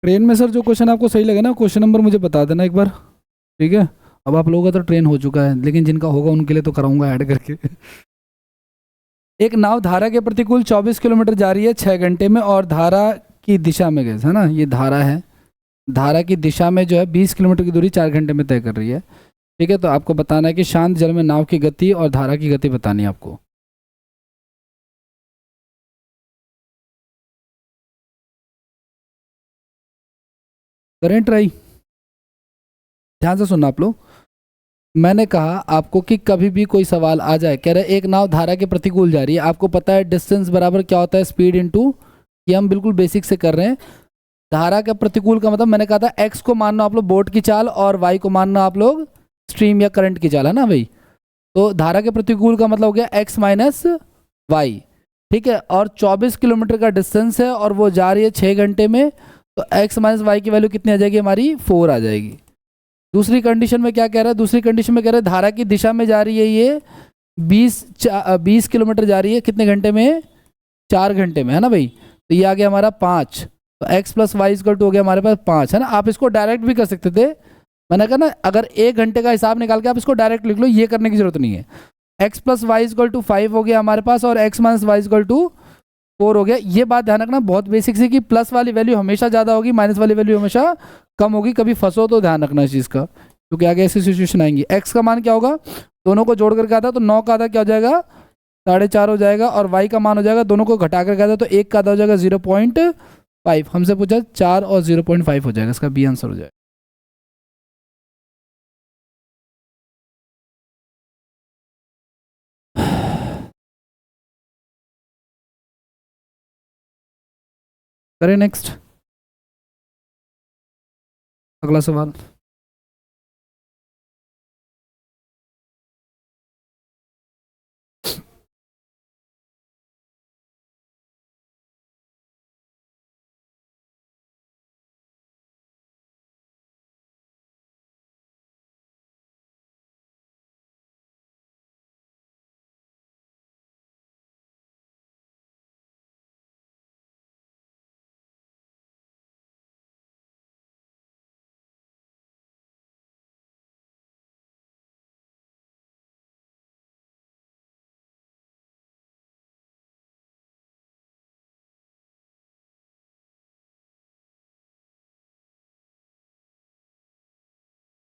Train में sir जो question आपको सही लगे ना क्वेश्चन नंबर मुझे बता देना एक बार, ठीक है। अब आप लोगों का तो ट्रेन हो चुका है, लेकिन जिनका होगा उनके लिए तो कराऊंगा ऐड करके। एक नाव धारा के प्रतिकूल 24 किलोमीटर जा रही है 6 घंटे में और धारा की दिशा में गए, है ना, ये धारा है, धारा की दिशा में जो है 20 किलोमीटर की दूरी 4 घंटे में तय कर रही है, ठीक है। तो आपको बताना है कि शांत जल में नाव की गति और धारा की गति बतानी है आपको। करें ट्राई, ध्यान से सुनना आप लोग। मैंने कहा आपको कि कभी भी कोई सवाल आ जाए, कह रहे एक नाव धारा के प्रतिकूल जा रही है, आपको पता है डिस्टेंस बराबर क्या होता है, स्पीड इनटू, ये हम बिल्कुल बेसिक से कर रहे हैं। धारा का प्रतिकूल का मतलब मैंने कहा था एक्स को मानना आप लोग बोट की चाल और वाई को मानना आप लोग स्ट्रीम या करंट की चाल, है ना भाई। तो धारा के प्रतिकूल का मतलब हो गया एक्स माइनस वाई, ठीक है। और 24 किलोमीटर का डिस्टेंस है और वो जा रही है 6 घंटे में, तो एक्स माइनस वाई की वैल्यू कितनी आ जाएगी हमारी, 4 आ जाएगी। दूसरी कंडीशन में क्या कह रहा है, दूसरी कंडीशन में कह रहा है धारा की दिशा में जा रही है ये 20 किलोमीटर जा रही है, कितने घंटे में, 4 घंटे में, है ना भाई। तो ये आ गया हमारा 5, तो x plus y equal to हो गया हमारे पास 5, है ना। आप इसको डायरेक्ट भी कर सकते थे, मैंने कहा ना अगर 1 घंटे का हिसाब निकाल के आप इसको डायरेक्ट लिख लो, ये करने की जरूरत नहीं है। x plus y equal to 5 हो गया हमारे पास और x minus y equal to 4 हो गया। ये बात ध्यान रखना बहुत बेसिक सी कि प्लस वाली वैल्यू हमेशा ज़्यादा होगी, माइनस वाली वैल्यू हमेशा कम होगी, कभी फंसो तो ध्यान रखना इस चीज़ का, क्योंकि आगे ऐसी सिचुएशन आएंगी। x का मान क्या होगा, दोनों को जोड़ करके आता तो 9 का आधा क्या हो जाएगा, 4.5 हो जाएगा, और y का मान हो जाएगा दोनों को घटा करके आता तो 1 का आधा हो जाएगा 0.5। हमसे पूछा 4 और 0.5 हो जाएगा, इसका बी आंसर हो जाएगा। करें नेक्स्ट, अगला सवाल।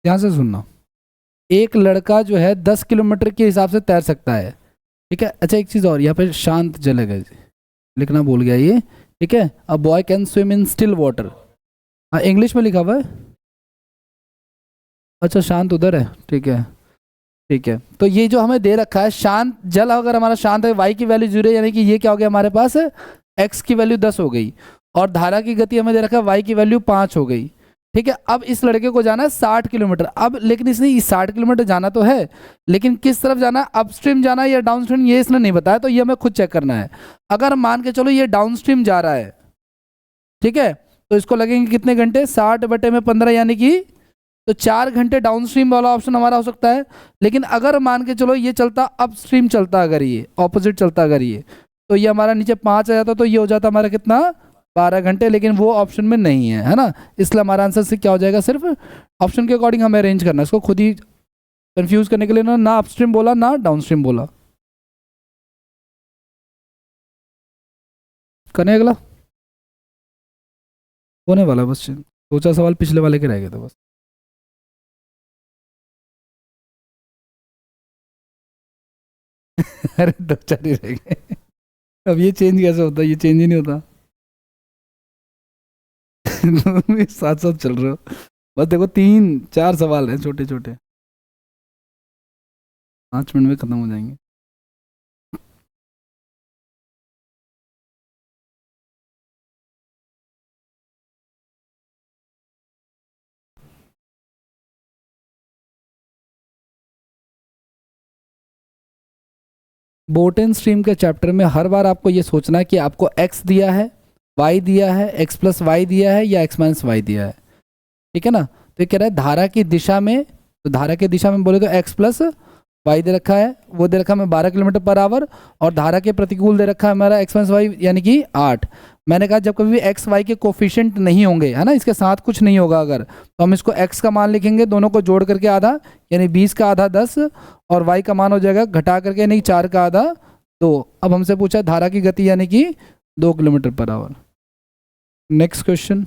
ध्यान से सुनना, एक लड़का जो है 10 किलोमीटर के हिसाब से तैर सकता है, ठीक है। अच्छा एक चीज़ और, यहाँ पे शांत जलेगा जी, लिखना भूल गया ये, ठीक है। A boy can swim in still water, हाँ इंग्लिश में लिखा हुआ है। अच्छा शांत उधर है, ठीक है ठीक है। तो ये जो हमें दे रखा है शांत जल, अगर हमारा शांत है, वाई की वैल्यू 0, यानी कि ये क्या हो गया हमारे पास, एक्स की वैल्यू 10 हो गई, और धारा की गति हमें दे रखा है वाई की वैल्यू 5 हो गई, ठीक है। अब इस लड़के को जाना है 60 किलोमीटर, अब लेकिन इसने 60 किलोमीटर जाना तो है, लेकिन किस तरफ जाना है, अपस्ट्रीम जाना है या डाउनस्ट्रीम, ये इसने नहीं बताया, तो ये हमें खुद चेक करना है। अगर मान के चलो ये डाउनस्ट्रीम जा रहा है, ठीक है, तो इसको लगेंगे कितने घंटे, 60/15, यानी कि तो 4 घंटे डाउनस्ट्रीम वाला ऑप्शन हमारा हो सकता है। लेकिन अगर मान के चलो ये चलता अपस्ट्रीम चलता, अगर ये ऑपोजिट चलता अगर ये, तो ये हमारा नीचे 5 आ जाता, तो ये हो जाता हमारा कितना, 12 घंटे, लेकिन वो ऑप्शन में नहीं है ना। इसलिए हमारा आंसर से क्या हो जाएगा, सिर्फ ऑप्शन के अकॉर्डिंग हमें अरेंज करना है, इसको खुद ही कंफ्यूज करने के लिए ना अपस्ट्रीम बोला ना डाउनस्ट्रीम बोला। करने अगला होने वाला, बस 2-4 सवाल पिछले वाले के रह गए थे बस। अरे 2-4 ही रह गए। अब ये चेंज कैसे होता है, ये चेंज ही नहीं होता। तुम भी साथ साथ चल रहे हो, बस देखो 3-4 सवाल हैं छोटे छोटे, 5 मिनट में खत्म हो जाएंगे। बोट एंड स्ट्रीम के चैप्टर में हर बार आपको ये सोचना है कि आपको एक्स दिया है, वाई दिया है, एक्स प्लस वाई दिया है या एक्स माइनस वाई दिया है, ठीक है ना। तो ये कह रहा है धारा की दिशा में, तो धारा की दिशा में बोले तो एक्स प्लस वाई दे रखा है, वो दे रखा है हमें 12 किलोमीटर पर आवर, और धारा के प्रतिकूल दे रखा है हमारा एक्स माइनस वाई यानी कि 8। मैंने कहा जब कभी भी एक्स वाई के कोफिशिएंट नहीं होंगे, है ना, इसके साथ कुछ नहीं होगा अगर, तो हम इसको एक्स का मान लिखेंगे, दोनों को जोड़ करके आधा, यानी 20 का आधा 10, और वाई का मान हो जाएगा घटा करके यानी 4 का आधा 2। अब हमसे पूछा है धारा की गति यानी कि 2 kilometre per hour. Next question.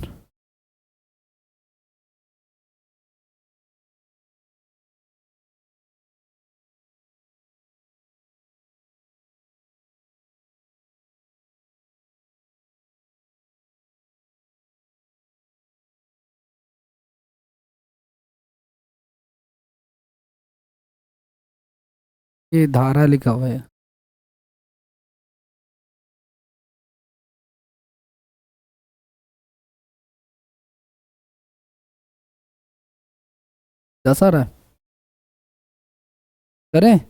ये धारा लिखा हुआ है। दस आ रहा है, करें।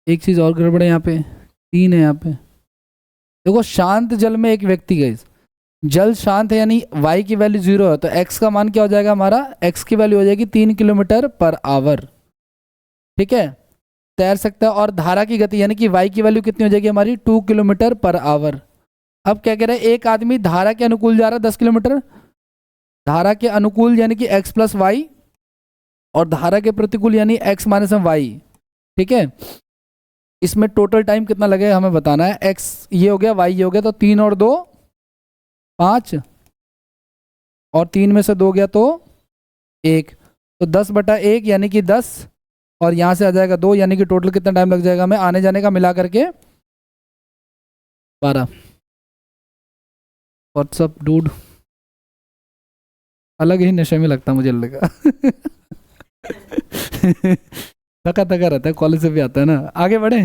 एक चीज और गड़बड़ है यहाँ पे, 3 है यहाँ पे। देखो शांत जल में एक व्यक्ति, गई जल शांत है यानी y की वैल्यू 0 है, तो x का मान क्या हो जाएगा हमारा, x की वैल्यू हो जाएगी 3 किलोमीटर पर आवर। ठीक है, तैर सकता है। और धारा की गति यानी कि y की वैल्यू कितनी हो जाएगी हमारी, 2 किलोमीटर पर आवर। अब क्या कह रहे हैं, एक आदमी धारा के अनुकूल जा रहा है 10 किलोमीटर, धारा के अनुकूल यानी कि x प्लस वाई, और धारा के प्रतिकूल यानी x माइनस वाई। ठीक है, इसमें टोटल टाइम कितना लगेगा हमें बताना है। x ये हो गया, y ये हो गया, तो 3 और 2 5, और 3 में से 2 गया तो 1, तो 10/1 यानी कि 10, और यहाँ से आ जाएगा 2, यानी कि टोटल कितना टाइम लग जाएगा हमें आने जाने का मिला करके 12। व्हाट्सअप डूड, अलग ही नशे में लगता मुझे लगा। थका थका रहता है, कॉलेज से भी आता है ना। आगे बढ़े।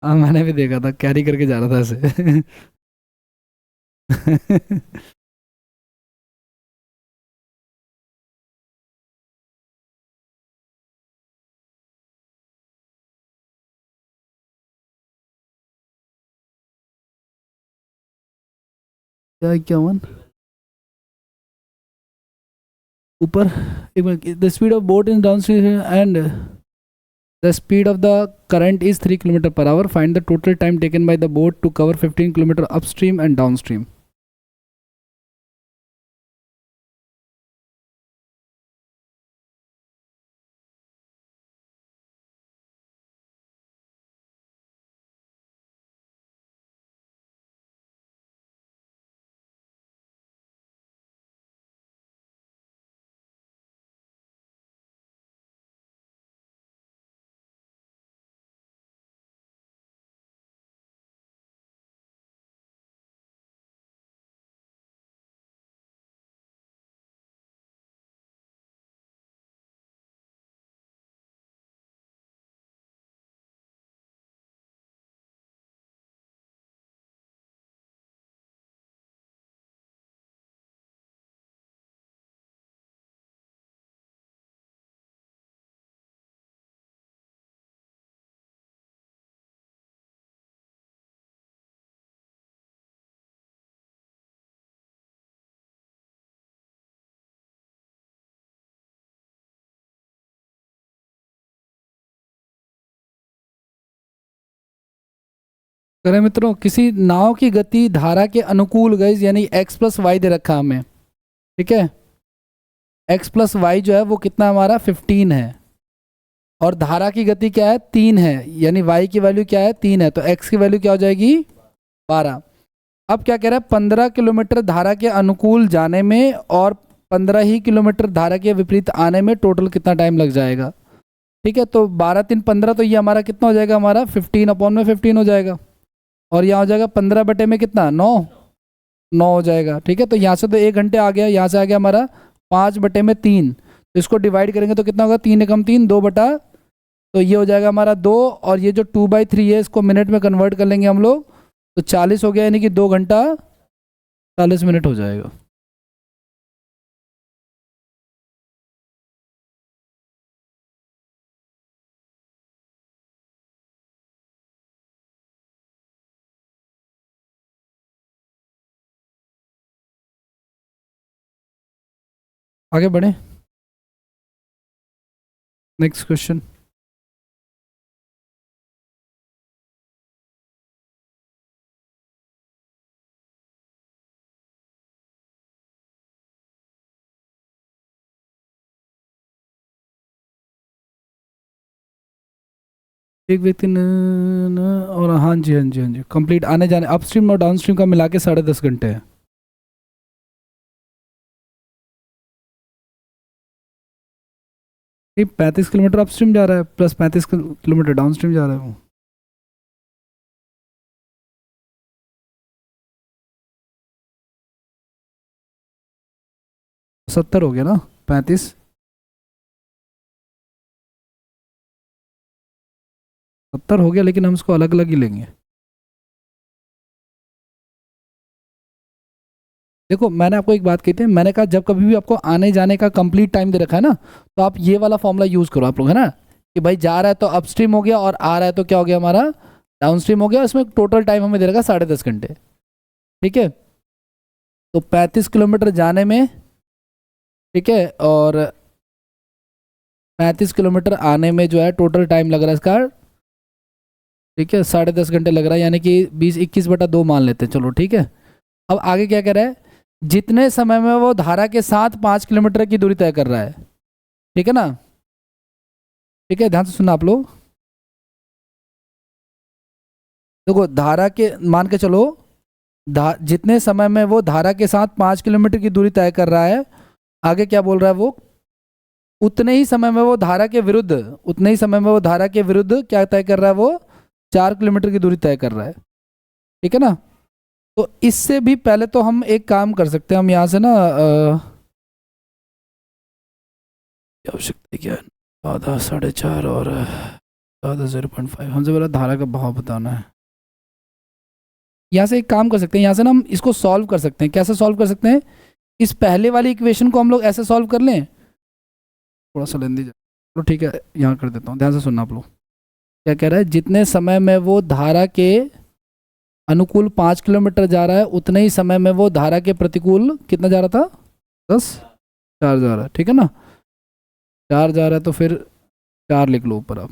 हाँ मैंने भी देखा था, कैरी करके जा रहा था ऐसे। क्या 51 ऊपर, एक minute, the speed of boat in down stream and the speed of the current is 3 km/h. Find the total time taken by the boat to cover 15 km upstream and downstream. करें मित्रों, किसी नाव की गति धारा के अनुकूल गई, यानी x प्लस वाई दे रखा हमें। ठीक है, x प्लस वाई जो है वो कितना हमारा 15 है, और धारा की गति क्या है 3 है, यानी y की वैल्यू क्या है 3 है, तो x की वैल्यू क्या हो जाएगी 12। अब क्या कह रहा है, 15 किलोमीटर धारा के अनुकूल जाने में और 15 ही किलोमीटर धारा के विपरीत आने में टोटल कितना टाइम लग जाएगा। ठीक है, तो 12×3 = 15, तो ये हमारा कितना हो जाएगा, हमारा 15/15 हो जाएगा, और यहाँ हो जाएगा 15 बटे में कितना 9, 9 हो जाएगा। ठीक है, तो यहाँ से तो 1 घंटे आ गया, यहाँ से आ गया हमारा 5/3, तो इसको डिवाइड करेंगे तो कितना होगा, 3 × 3 2 तो ये हो जाएगा हमारा 2, और ये जो 2/3 है इसको मिनट में कन्वर्ट कर लेंगे हम लोग, तो 40 हो गया, यानी कि 2 घंटा 40 मिनट हो जाएगा। आगे बढ़े, नेक्स्ट क्वेश्चन। एक व्यक्ति और हाँ जी हाँ जी हाँ जी, कंप्लीट आने जाने अपस्ट्रीम और डाउनस्ट्रीम का मिला के 10.5 घंटे है। ये 35 किलोमीटर अपस्ट्रीम जा रहा है प्लस 35 किलोमीटर डाउनस्ट्रीम जा रहा है वो। सत्तर हो गया ना, 35 70 हो गया, लेकिन हम इसको अलग अलग ही लेंगे। देखो मैंने आपको एक बात कही थी, मैंने कहा जब कभी भी आपको आने जाने का कंप्लीट टाइम दे रखा है ना, तो आप ये वाला फॉर्मूला यूज करो आप लोग, है ना, कि भाई जा रहा है तो अपस्ट्रीम हो गया और आ रहा है तो क्या हो गया हमारा, डाउनस्ट्रीम हो गया। इसमें टोटल टाइम हमें दे रखा 10.5 घंटे। ठीक है, तो 35 किलोमीटर जाने में, ठीक है, और 35 किलोमीटर आने में जो है टोटल टाइम लग रहा है इसका, ठीक है, 10.5 घंटे लग रहा है, यानी कि 20 21/2 मान लेते हैं, चलो ठीक है। अब आगे क्या कह रहा है, जितने समय में वो धारा के साथ 5 किलोमीटर की दूरी तय कर रहा है, ठीक है ना, ठीक है, ध्यान से सुनना आप लोग। देखो धारा के मान के चलो, जितने समय में वो धारा के साथ 5 किलोमीटर की दूरी तय कर रहा है, आगे क्या बोल रहा है वो, उतने ही समय में वो धारा के विरुद्ध, उतने ही समय में वो धारा के विरुद्ध क्या तय कर रहा है, वो 4 किलोमीटर की दूरी तय कर रहा है, ठीक है ना। तो इससे भी पहले तो हम एक काम कर सकते हैं, हम यहाँ से ना क्या आवश्यकता क्या है, आधा 4.5 और आधा 0.5, हमसे बोला धारा का बहाव बताना है। यहाँ से एक काम कर सकते हैं, यहाँ से ना हम इसको सॉल्व कर सकते हैं। कैसे सॉल्व कर सकते हैं, इस पहले वाली इक्वेशन को हम लोग ऐसे सॉल्व कर लें, थोड़ा सा लेंदी जाए, चलो ठीक है, यहाँ कर देता हूँ, ध्यान से सुनना आप लोग। क्या कह रहा है, जितने समय में वो धारा के अनुकूल 5 किलोमीटर जा रहा है, उतने ही समय में वो धारा के प्रतिकूल कितना जा रहा था, 4 जा रहा है, ठीक है ना, 4 जा रहा है, तो फिर 4 लिख लो ऊपर आप।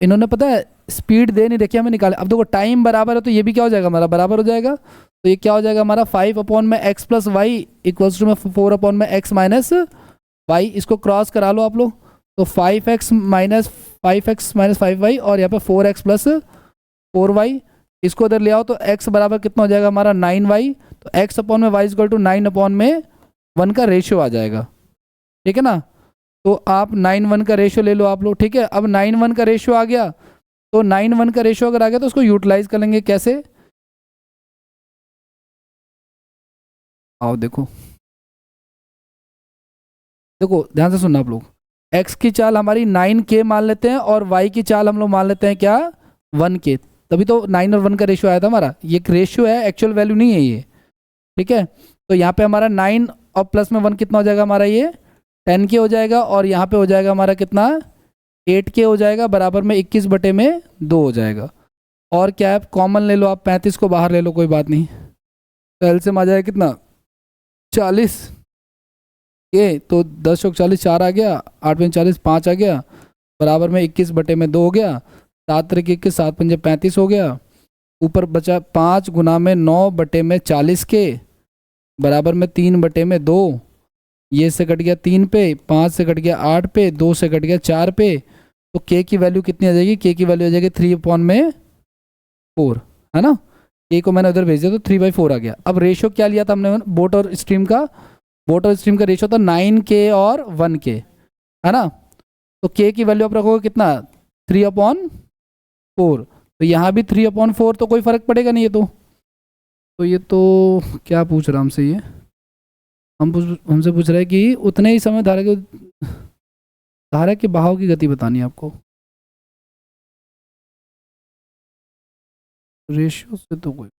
इन्होंने पता है स्पीड दे नहीं रखी हमें निकाले। अब देखो टाइम बराबर है तो ये भी क्या हो जाएगा हमारा, बराबर हो जाएगा। तो ये क्या हो जाएगा हमारा, 5/x plus Y equals to में 4/x माइनस वाई। इसको क्रॉस करा लो आप लोग, तो 5x माइनस 5y और यहाँ पे 4x प्लस 4y। इसको इधर ले आओ तो x बराबर कितना हो जाएगा हमारा 9y। तो x अपॉन में y इक्वल टू 9/1 का रेशियो आ जाएगा, ठीक है ना। तो आप 9:1 का रेशियो ले लो आप लोग, ठीक है। अब 9:1 का रेशियो आ गया, तो 9:1 का रेशियो अगर आ गया तो उसको यूटिलाइज कर लेंगे। कैसे, आओ देखो, देखो ध्यान से सुनना आप लोग। x की चाल हमारी 9k मान लेते हैं और y की चाल हम लोग मान लेते हैं क्या, 1k। तभी तो 9 और 1 का रेशियो आया था हमारा। ये रेशियो है, एक्चुअल वैल्यू नहीं है ये, ठीक है। तो यहाँ पे हमारा 9 और प्लस में 1 कितना हो जाएगा हमारा, ये 10k हो जाएगा। और यहाँ पे हो जाएगा हमारा कितना, 8k हो जाएगा, बराबर में 21/2 हो जाएगा। और क्या है, कॉमन ले लो आप, 35 को बाहर ले लो, कोई बात नहीं। तो एलसीएम आ जाएगा कितना, 40 के, तो 10 चौक 40, 4 आ गया, 8 पंजे 40, 5 आ गया, बराबर में 21/2 हो गया। 7 तरीके 21, 7 पंजे 35 हो गया। ऊपर बचा 5 गुना में 9/40 के, बराबर में 3/2। ये से कट गया 3 पे, 5 से कट गया 8 पे, 2 से कट गया 4 पे। तो के की वैल्यू कितनी आ जाएगी, के की वैल्यू आ जाएगी 3/4, है ना। के को मैंने उधर भेज दिया तो 3/4 आ गया। अब रेशियो क्या लिया था हमने बोट और स्ट्रीम का, बोट और स्ट्रीम का रेशियो था 9k और 1k, है ना। तो के की वैल्यू आप रखोगे कितना, 3/4। तो यहाँ भी 3/4, तो कोई फर्क पड़ेगा नहीं ये तो ये तो क्या पूछ रहा हमसे, ये हमसे पूछ रहा है कि उतने ही समय धारा के बहाव की गति बतानी है आपको। रेशियो से तो कोई,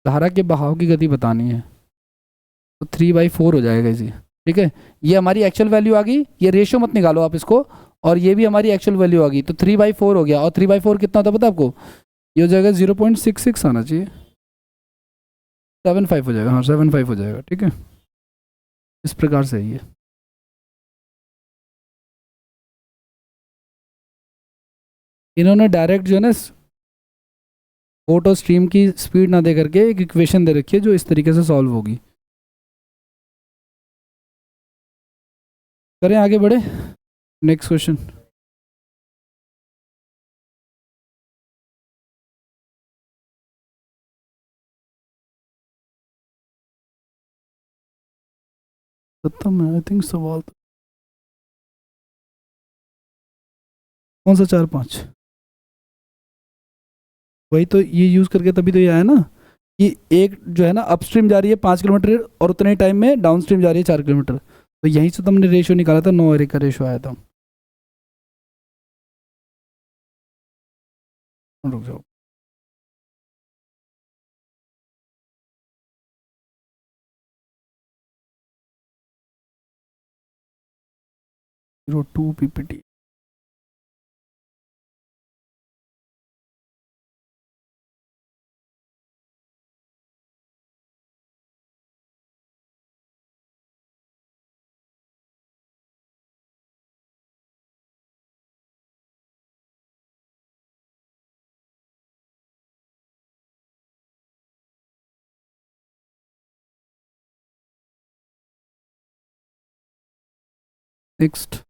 धारा के बहाव की गति बतानी है, तो 3/4 हो जाएगा इसी, ठीक है। ये हमारी एक्चुअल वैल्यू आ गई, ये रेशियो मत निकालो आप इसको, और ये भी हमारी एक्चुअल वैल्यू आ गई। तो 3/4 हो गया, और 3/4 कितना होता है पता है आपको, ये हो जाएगा 0.66 आना चाहिए, 7.5 हो जाएगा, हाँ 7.5 हो जाएगा, ठीक है। इस प्रकार से ये इन्होंने डायरेक्ट जो है ना बोट और स्ट्रीम की स्पीड ना दे करके एक इक्वेशन दे रखी है जो इस तरीके से सॉल्व होगी। करें आगे बढ़े, नेक्स्ट क्वेश्चन। खत्म है आई थिंक सवाल तो। कौन सा 4-5? वही तो, ये यूज़ करके तभी तो ये आया ना कि एक जो है ना अपस्ट्रीम जा रही है 5 किलोमीटर और उतने टाइम में डाउन स्ट्रीम जा रही है 4 किलोमीटर, तो यहीं से तुमने रेशियो निकाला था, 9 का रेशियो आया था। रुक जाओ। 02 PPT। नेक्स्ट।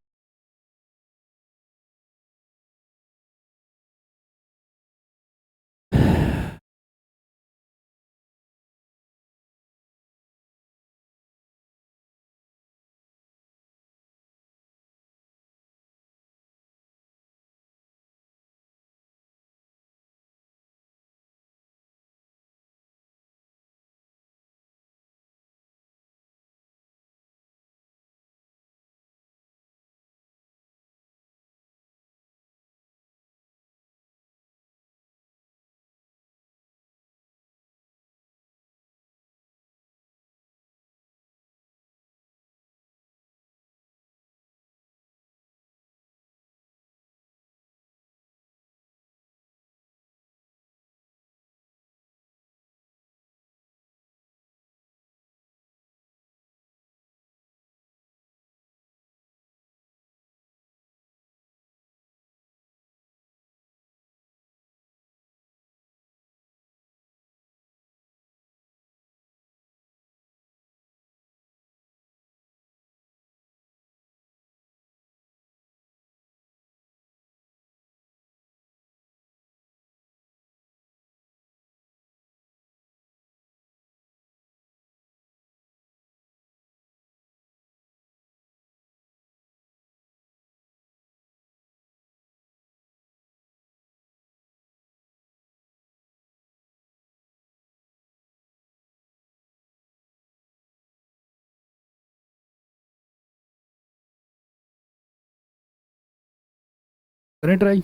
करें ट्राई।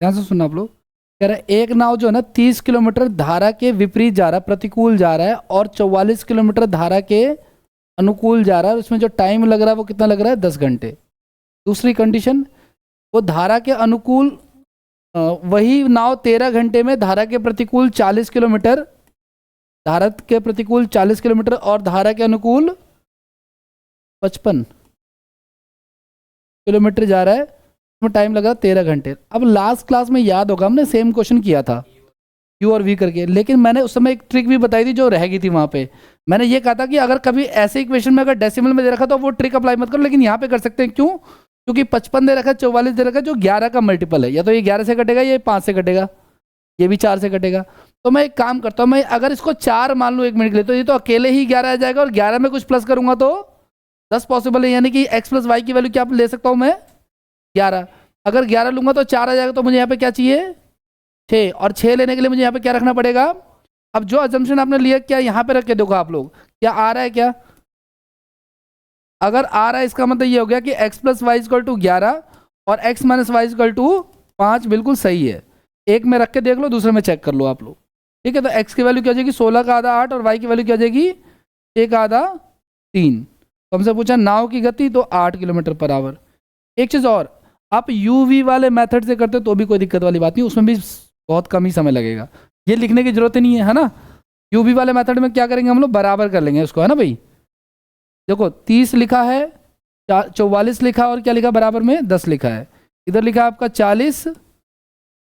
ध्यान से सुनना आप लोग। कह रहा है एक नाव जो है ना 30 किलोमीटर धारा के विपरीत जा रहा है, प्रतिकूल जा रहा है, और 44 किलोमीटर धारा के अनुकूल जा रहा है, उसमें जो टाइम लग रहा है वो कितना लग रहा है, 10 घंटे। दूसरी कंडीशन, वो धारा के अनुकूल वही नाव 13 घंटे में धारा के प्रतिकूल 40 किलोमीटर, धारा के प्रतिकूल 40 किलोमीटर और धारा के अनुकूल 55 किलोमीटर जा रहा है, उसमें टाइम लगा 13 घंटे। अब लास्ट क्लास में याद होगा हमने सेम क्वेश्चन किया था U और V करके, लेकिन मैंने उस समय एक ट्रिक भी बताई थी जो रह गई थी वहाँ पे। मैंने ये कहा था कि अगर कभी ऐसे इक्वेशन में अगर डेसिमल में दे रखा तो वो ट्रिक अप्लाई मत करो, लेकिन यहाँ पे कर सकते हैं। क्यों? क्योंकि 55 दे रखा है, 44 दे रखा है, जो 11 का मल्टीपल है, या तो ये 11 से कटेगा, ये 5 से कटेगा, ये भी 4 से कटेगा। तो मैं एक काम करता हूँ, मैं अगर इसको 4 मान लूँ 1 मिनट के लिए, तो ये तो अकेले ही 11 आ जाएगा, और 11 में कुछ प्लस करूंगा तो 10 पॉसिबल है, यानी कि x प्लस वाई की वैल्यू क्या ले सकता हूँ मैं, 11। अगर 11 लूंगा तो 4 आ जाएगा, तो मुझे यहाँ पे क्या चाहिए, 6, और 6 लेने के लिए मुझे यहाँ पे क्या रखना पड़ेगा। अब जो अजम्पशन आपने लिया, क्या यहाँ पे रख के देखो आप लोग, क्या आ रहा है क्या? अगर आ रहा है इसका मतलब ये हो गया कि x plus y equal to 11 और x minus y equal to 5, बिल्कुल सही है। एक में रख के देख लो, दूसरे में चेक कर लो आप लोग, ठीक है। तो x की वैल्यू क्या हो जाएगी, 16 का आधा 8, और y की वैल्यू क्या हो जाएगी, 6 का आधा 3। तो हमसे पूछा नाव की गति, तो 8 किलोमीटर पर आवर। एक चीज़ और, आप UV वाले मेथड से करते तो भी कोई दिक्कत वाली बात नहीं, उसमें भी बहुत कम ही समय लगेगा, ये लिखने की जरूरत नहीं है, है ना। UV वाले मेथड में क्या करेंगे हम लोग, बराबर कर लेंगे उसको, है ना भाई। देखो 30 लिखा है, 44 लिखा और क्या लिखा बराबर में 10 लिखा है। इधर लिखा है आपका 40,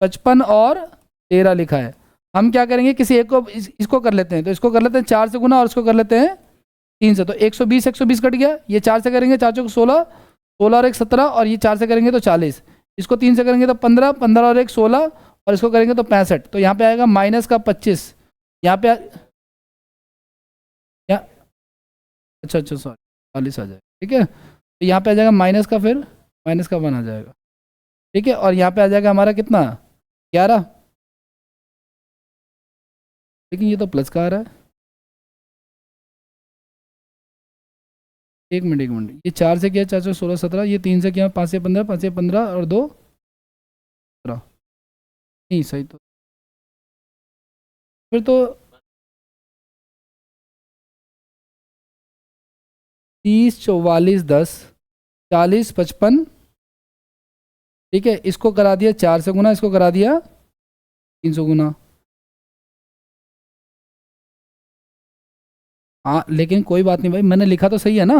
55 और 13 लिखा है। हम क्या करेंगे, किसी एक को इसको कर लेते हैं, तो इसको कर लेते हैं 4 से गुना और इसको कर लेते हैं 3 से। तो 120 120 कट गया, ये 4 से करेंगे 4 चौक 16, 16 और 1 17, और ये 4 से करेंगे तो 40, इसको 3 से करेंगे तो 15, 15 और 1 16, और इसको करेंगे तो 65। तो यहाँ पे आएगा माइनस का 25, यहाँ पे यहाँ, अच्छा अच्छा सॉरी 40 आ जाएगा, ठीक है। तो यहाँ पे आ जाएगा माइनस का, फिर माइनस का 1 आ जाएगा, ठीक है। और यहाँ पे आ जाएगा हमारा कितना, 11, लेकिन ये तो प्लस का आ रहा है। एक मिनट एक मिनट, ये 4 से किया 4 से 16 17, ये 3 से किया 5 से 15, 5 से 15 और 2 17, नहीं सही तो, फिर तो 30 44 10 40 55, ठीक है। इसको करा दिया 4 से गुना, इसको करा दिया 300 गुना। हाँ लेकिन कोई बात नहीं भाई, मैंने लिखा तो सही है ना,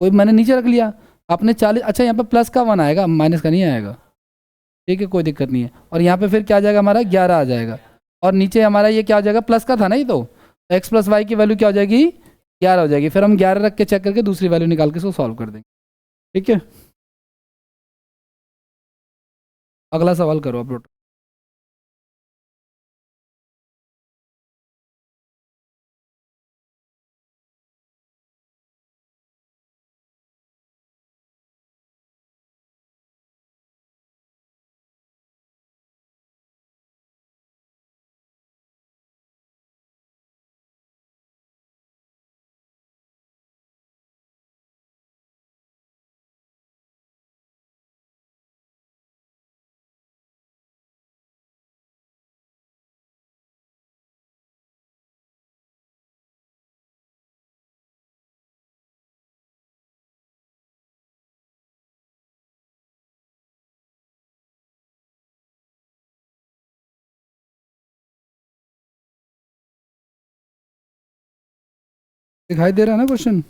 कोई मैंने नीचे रख लिया आपने 40, अच्छा यहाँ पे प्लस का 1 आएगा, माइनस का नहीं आएगा, ठीक है कोई दिक्कत नहीं है। और यहाँ पे फिर क्या आ जाएगा हमारा 11 आ जाएगा, और नीचे हमारा ये क्या हो जाएगा, प्लस का था ना ये, तो एक्स प्लस वाई की वैल्यू क्या हो जाएगी 11 हो जाएगी। फिर हम 11 रख के चेक करके दूसरी वैल्यू निकाल के इसको सॉल्व कर देंगे, ठीक है। अगला सवाल करो आप लोग। दिखाई दे रहा है ना क्वेश्चन।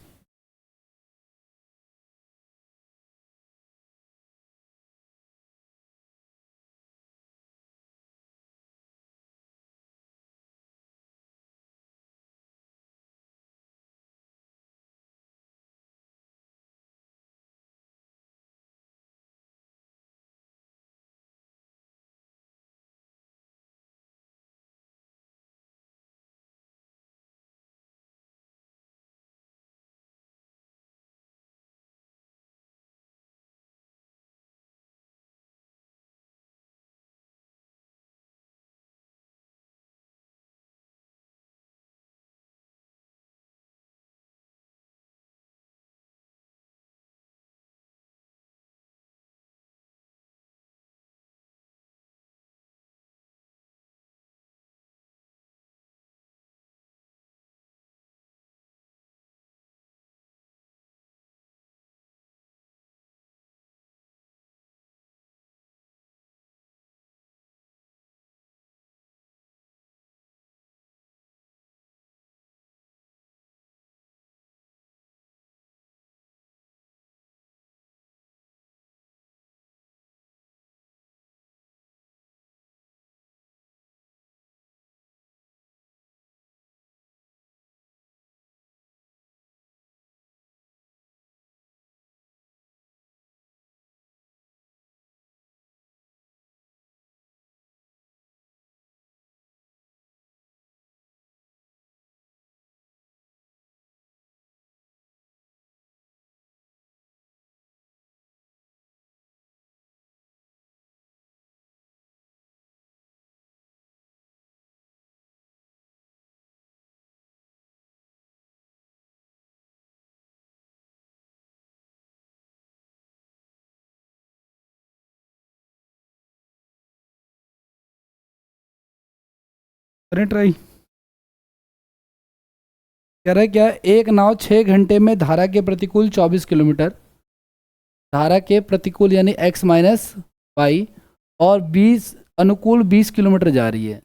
करें ट्राई। कह रहा है क्या, एक नाव 6 घंटे में धारा के प्रतिकूल 24 किलोमीटर, धारा के प्रतिकूल यानी x माइनस वाई, और 20 अनुकूल 20 किलोमीटर जा रही है।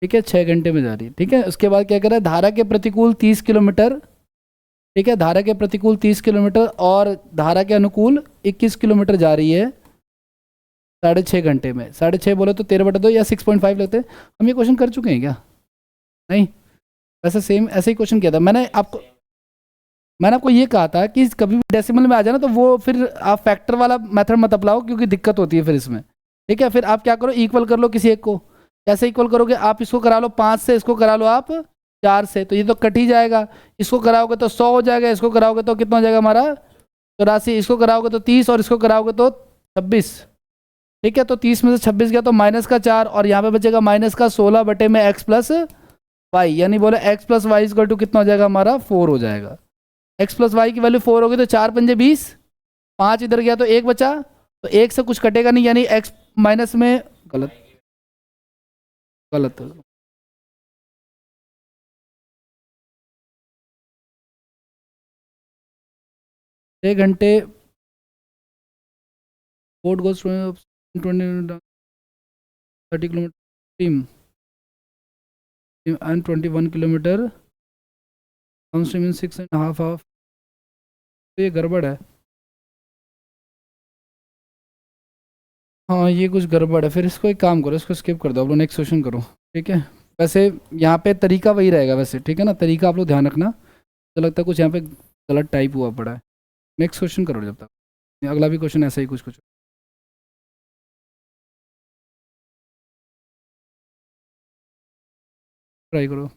ठीक है, 6 घंटे में जा रही है। ठीक है, उसके बाद क्या कर रहा है, धारा के प्रतिकूल 30 किलोमीटर। ठीक है, धारा के प्रतिकूल 30 किलोमीटर और धारा के अनुकूल 21 किलोमीटर जा रही है 6.5 घंटे में। 6.5 बोले तो 13/2 या 6.5 लेते हैं। हम ये क्वेश्चन कर चुके हैं क्या? नहीं, वैसे सेम ऐसे ही क्वेश्चन किया था मैंने आपको ये कहा था कि कभी भी डेसिमल में आ जाए ना तो वो फिर आप फैक्टर वाला मेथड मत अपनाओ, क्योंकि दिक्कत होती है फिर इसमें। ठीक है, फिर आप क्या करो, इक्वल कर लो किसी एक को। कैसे इक्वल करोगे, आप इसको करा लो 5 से, इसको करा लो आप 4 से, तो ये तो कट ही जाएगा। इसको कराओगे तो 100 हो जाएगा, इसको कराओगे तो कितना हो जाएगा हमारा 84, इसको कराओगे तो 30 और इसको कराओगे तो 26। ठीक है, तो 30 में से 26 गया तो -4 और यहाँ पे बचेगा -16 में एक्स प्लस वाई, यानी बोले x plus y equal to कितना हो जाएगा हमारा 4 हो जाएगा। एक्स प्लस वाई की वैल्यू 4 होगी तो 4×5 = 20, 5 इधर गया तो 1 बचा, तो 1 से कुछ कटेगा नहीं, यानी एक्स माइनस में गलत, गलत। 6 घंटे boat goes 30 kilometre team and 21 kilometre downstream in 6.5 half. तो ये गड़बड़ है। हाँ, ये कुछ गड़बड़ है, फिर इसको एक काम करो, इसको स्किप कर दो, आप लोग नेक्स्ट क्वेश्चन करो। ठीक है, वैसे यहाँ पे तरीका वही रहेगा वैसे, ठीक है ना, तरीका आप लोग ध्यान रखना। तो लगता है कुछ यहाँ पे गलत टाइप हुआ पड़ा है। नेक्स्ट क्वेश्चन करो जब तक, अगला भी क्वेश्चन ऐसा ही कुछ कुछ ट्राई करो।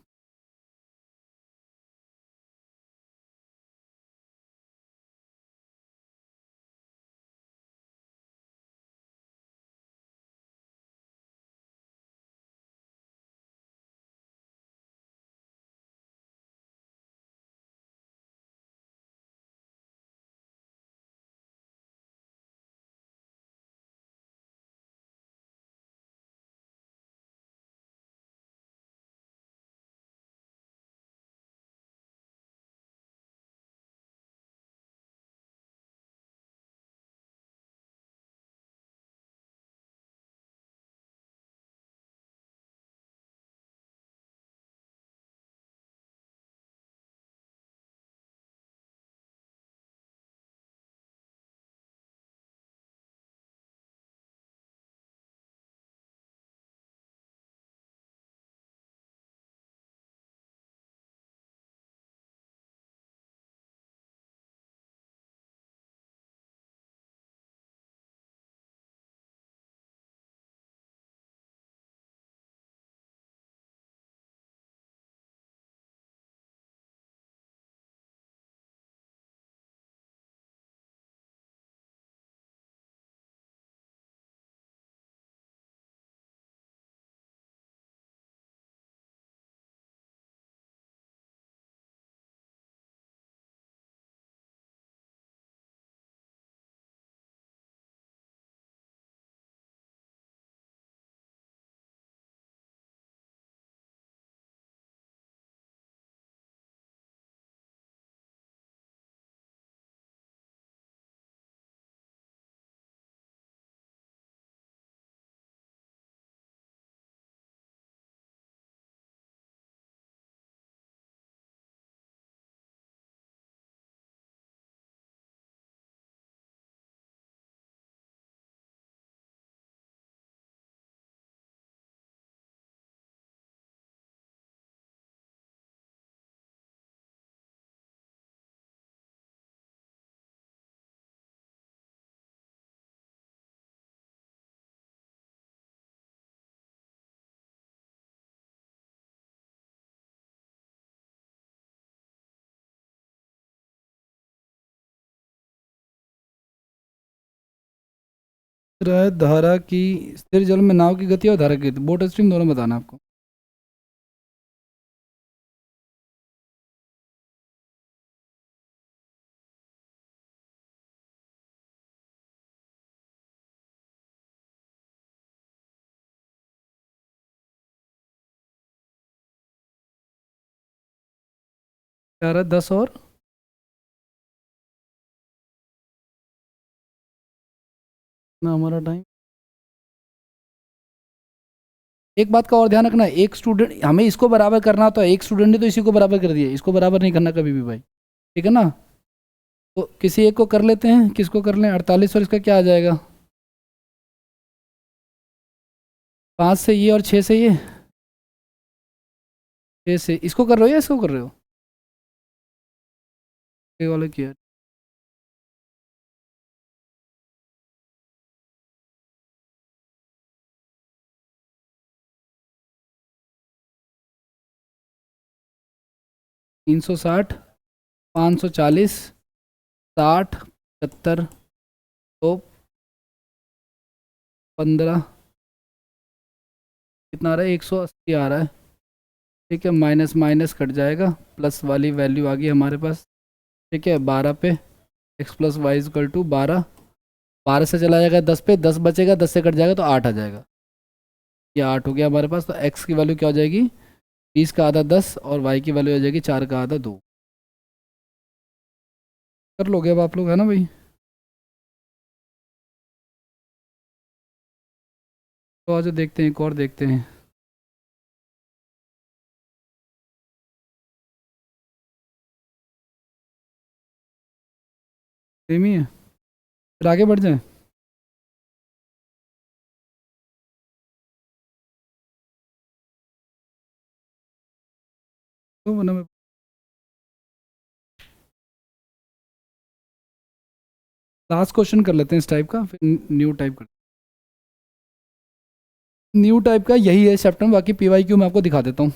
धारा की स्थिर जल में नाव की गति और धारा की गति, बोट स्ट्रीम दोनों बताना आपको। क्या रहा है, 10 और ना हमारा टाइम एक बात का और ध्यान रखना, एक स्टूडेंट, हमें इसको बराबर करना तो एक स्टूडेंट ने तो इसी को बराबर कर दिया, इसको बराबर नहीं करना कभी भी भाई, ठीक है ना। तो किसी एक को कर लेते हैं, किसको कर लें, 48 और इसका क्या आ जाएगा, 5 से ये और 6 से ये, 6 से इसको कर रहे हो या इसको कर रहे हो, ये वाला किया। 360, 540, 60, 70, तो 15, कितना आ रहा है, 180 आ रहा है। ठीक है, माइनस माइनस कट जाएगा, प्लस वाली वैल्यू आ गई हमारे पास। ठीक है, 12 पे x plus y equal to 12, 12 से चला जाएगा 10 पे, 10 बचेगा, 10 से कट जाएगा तो 8 आ जाएगा। ये 8 हो गया हमारे पास, तो एक्स की वैल्यू क्या हो जाएगी, 20 का आधा 10, और वाई की वैल्यू हो जाएगी 4 का आधा 2। कर लोगे अब आप लोग, है ना भाई। तो आज देखते हैं, एक और देखते हैं। सेम ही है, फिर आगे बढ़ जाए। तो वरना मैं लास्ट क्वेश्चन कर लेते हैं इस टाइप का, फिर न्यू टाइप कर, न्यू टाइप का यही है चैप्टर में, बाकी पी वाई क्यू मैं आपको दिखा देता हूँ।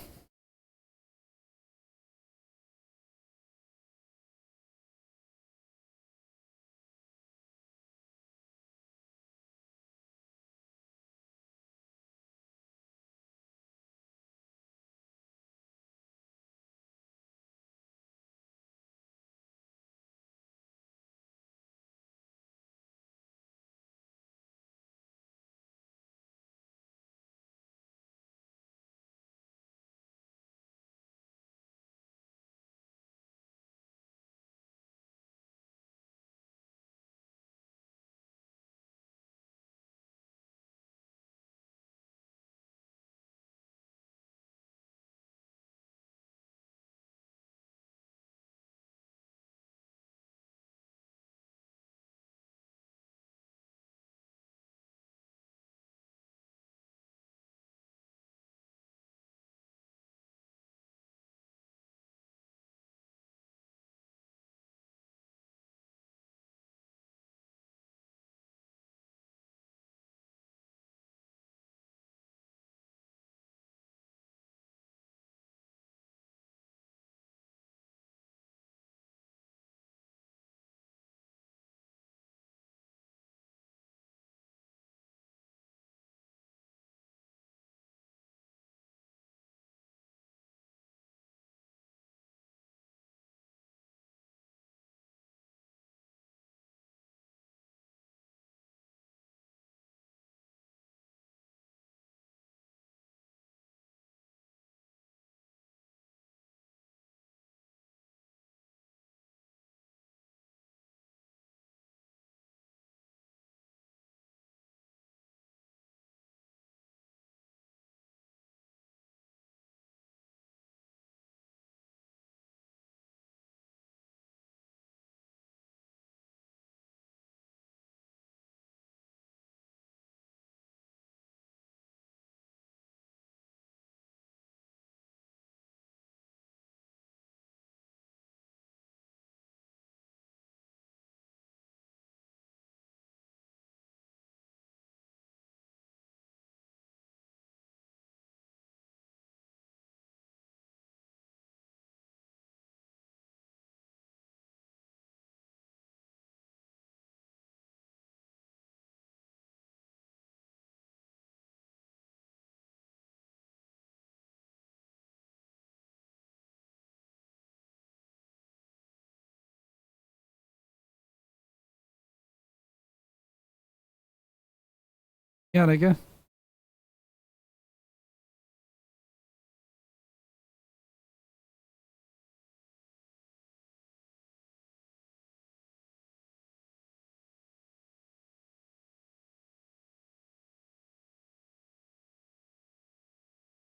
क्या रहा है क्या।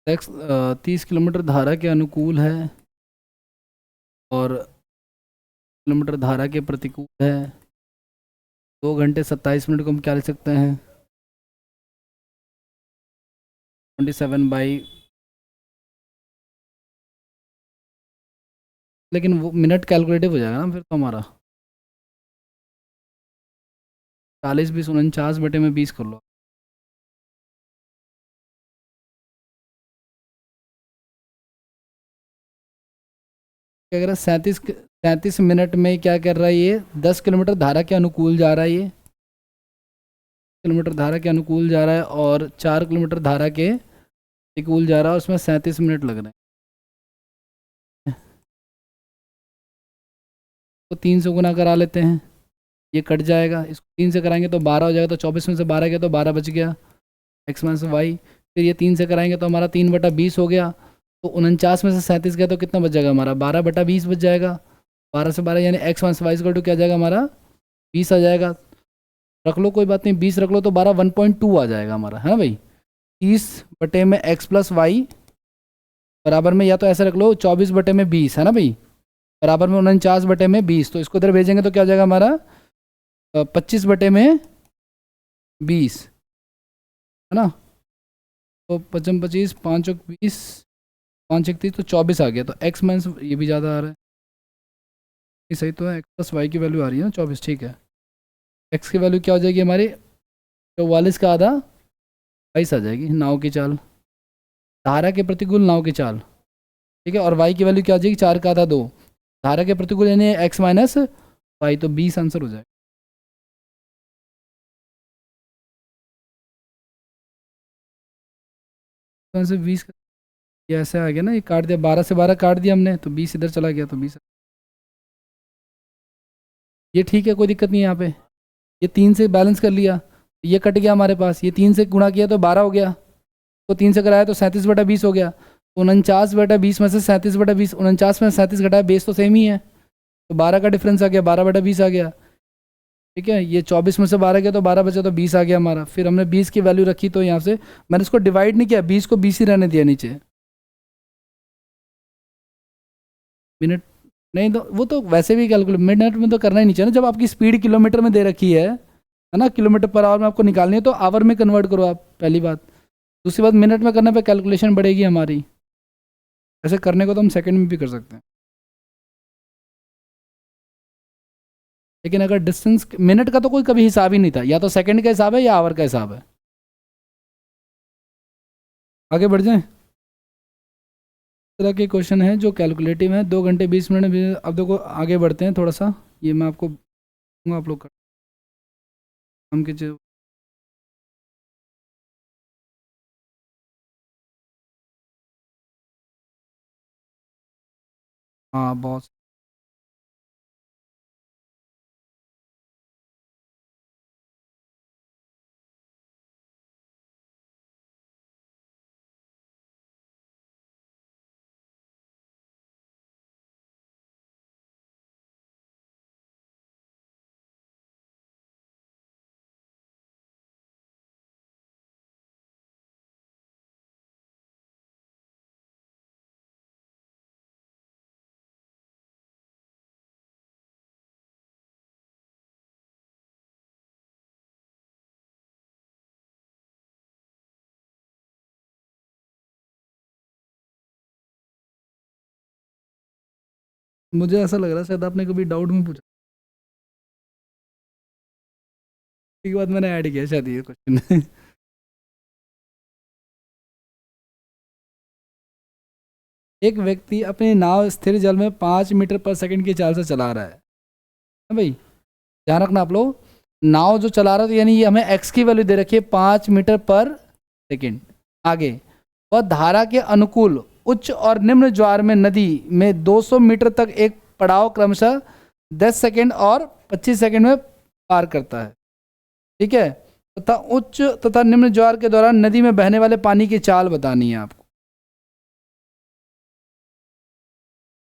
एक्स 30 किलोमीटर धारा के अनुकूल है और किलोमीटर धारा के प्रतिकूल है। 2 घंटे 27 मिनट को हम क्या लिख सकते हैं? 27/, लेकिन वो मिनट कैलकुलेटिव हो जाएगा ना फिर तो हमारा। 40 20 49 कर लो। क्या कह रहा है? 37 मिनट में क्या कर रहा है ये? 10 किलोमीटर धारा के अनुकूल जा रहा है, ये किलोमीटर धारा के अनुकूल जा रहा है और 4 किलोमीटर धारा के प्रतिकूल जा रहा है, उसमें 37 मिनट लग रहे हैं। तो 3 से गुना करा लेते हैं, ये कट जाएगा। इसको 3 से कराएंगे तो 12 हो जाएगा, तो 24 में से 12 गया तो 12 बच गया, एक्स माइनस वाई। फिर ये 3 से कराएंगे तो हमारा 3/20 हो गया। तो 49 में से 37 गया तो कितना बच जाएगा हमारा? 12/20 बच जाएगा। 12 से 12 यानी x minus y equal to क्या जाएगा हमारा? 20 आ जाएगा। रख लो, कोई बात नहीं, 20 रख लो तो 12 1.2 आ जाएगा हमारा, है ना भाई? 30/में एक्स प्लस वाई बराबर में, या तो ऐसे रख लो 24/20, है ना भाई, बराबर में 49/20। तो इसको इधर भेजेंगे तो क्या हो जाएगा हमारा? 25/20, है ना? तो 25 5 और 20 5 31 तो 24 आ गया। तो एक्स माइनस, ये भी ज़्यादा आ रहा है, ये सही तो है। एक्स प्लस वाई की वैल्यू आ रही है ना 24, ठीक है। एक्स की वैल्यू क्या हो जाएगी हमारी? 44 का आधा 22 आ जाएगी, नाव की चाल, धारा के प्रतिकूल नाव की चाल, ठीक है। और वाई की वैल्यू क्या हो जाएगी? 4 का आधा 2, धारा के प्रतिकूल यानी एक्स माइनस वाई, तो 20 आंसर हो जाएगा। तो आंसर 20, ये ऐसे आ गया ना, ये काट दिया, 12 से 12 काट दिया हमने तो 20 इधर चला गया तो 20। ये ठीक है, कोई दिक्कत नहीं है यहाँ पे। ये 3 से बैलेंस कर लिया, ये कट गया हमारे पास, ये 3 से गुणा किया तो 12 हो गया, तो 3 से कराया तो 37/20 हो गया। 49/20 में से 37/20, 49 में 37 घटाया, बेस तो सेम ही है, तो 12 का डिफरेंस आ गया, 12/20 आ गया, ठीक है। ये 24 में से 12 गया तो 12 बचा तो 20 आ गया हमारा। फिर हमने 20 की वैल्यू रखी, तो यहाँ से मैंने इसको डिवाइड नहीं किया, 20 को 20 ही रहने दिया नीचे। मिनट नहीं, तो वो तो वैसे भी कैलकुलेट, मिनट में तो करना ही नहीं चाहिए ना, जब आपकी स्पीड किलोमीटर में दे रखी है ना, किलोमीटर पर आवर में आपको निकालनी है तो आवर में कन्वर्ट करो आप, पहली बात। दूसरी बात, मिनट में करने पे कैलकुलेशन बढ़ेगी हमारी, ऐसे करने को तो हम सेकंड में भी कर सकते हैं, लेकिन अगर डिस्टेंस, मिनट का तो कोई कभी हिसाब ही नहीं था, या तो सेकंड का हिसाब है या आवर का हिसाब है। आगे बढ़ जाएं। इस तरह के क्वेश्चन है जो कैलकुलेटिव है, 2 घंटे 20 मिनट में। अब देखो आगे बढ़ते हैं थोड़ा सा, ये मैं आपको दूंगा, आप लोग काम कीजिए। हाँ बहुत। मुझे ऐसा लग रहा है शायद आपने कभी डाउट में पूछा, उसके बाद मैंने ऐड किया शायद ये क्वेश्चन। एक व्यक्ति अपनी नाव स्थिर जल में 5 मीटर पर सेकंड की चाल से चला रहा है भाई, ध्यान रखना आप लोग, नाव जो चला रहा है तो यानी ये हमें एक्स की वैल्यू दे रखी है 5 मीटर पर सेकंड। आगे, वह धारा के अनुकूल उच्च और निम्न ज्वार में नदी में 200 मीटर तक एक पड़ाव क्रमशः 10 सेकंड और 25 सेकंड में पार करता है, ठीक है। तथा उच्च तथा निम्न ज्वार के दौरान नदी में बहने वाले पानी की चाल बतानी है आपको।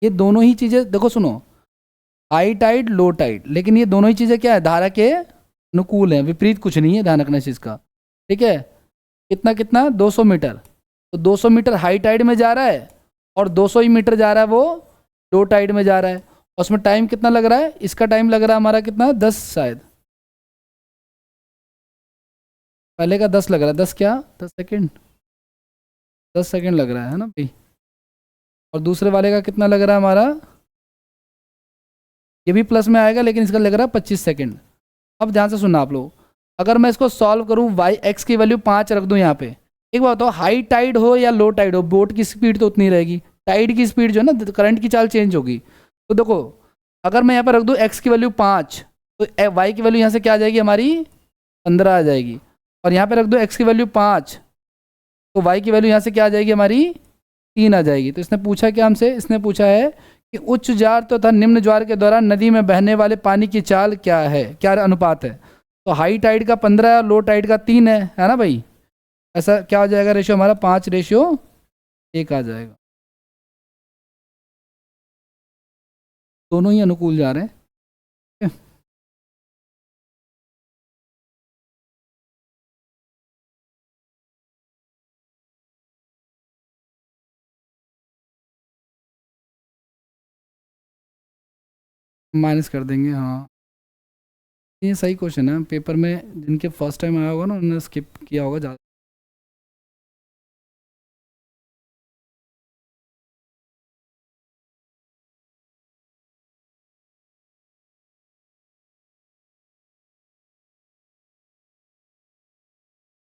ये दोनों ही चीजें देखो, सुनो, हाई टाइड लो टाइड, लेकिन ये दोनों ही चीजें क्या है? धारा के अनुकूल है, विपरीत कुछ नहीं है, ध्यान रखना इस चीज का, ठीक है। कितना कितना? 200 मीटर, तो 200 मीटर हाई टाइड में जा रहा है और 200 ही मीटर जा रहा है वो लो टाइड में जा रहा है। और उसमें टाइम कितना लग रहा है, इसका टाइम लग रहा है हमारा कितना, 10 शायद, पहले का 10 लग रहा है, 10 क्या, 10 सेकेंड, 10 सेकेंड लग रहा है ना भाई। और दूसरे वाले का कितना लग रहा है हमारा, ये भी प्लस में आएगा लेकिन इसका लग रहा है 25 सेकेंड। अब ध्यान से सुनना आप लोग, अगर मैं इसको सॉल्व करूँ, वाई एक्स की वैल्यू 5 रख दूँ यहाँ पे, एक बात बताओ, हाई टाइड हो या लो टाइड हो, बोट की स्पीड तो उतनी रहेगी, टाइड की स्पीड जो है ना, करंट की चाल चेंज होगी। तो देखो, अगर मैं यहाँ पर रख दूँ एक्स की वैल्यू 5, तो वाई की वैल्यू यहाँ से क्या आ जाएगी हमारी, 15 आ जाएगी। और यहाँ पे रख दो एक्स की वैल्यू 5, तो वाई की वैल्यू यहाँ से क्या आ जाएगी हमारी, 3 आ जाएगी। तो इसने पूछा क्या हमसे, इसने पूछा है कि उच्च ज्वार तथा निम्न ज्वार के दौरान नदी में बहने वाले पानी की चाल क्या है, क्या अनुपात है। तो हाई टाइड का 15 है, लो टाइड का 3 है ना भाई। ऐसा क्या हो जाएगा रेशियो हमारा, 5:1 आ जाएगा। दोनों ही अनुकूल जा रहे हैं। माइनस कर देंगे, हाँ। ये सही क्वेश्चन है, पेपर में जिनके फर्स्ट टाइम आया होगा ना उन्होंने स्किप किया होगा ज़्यादा।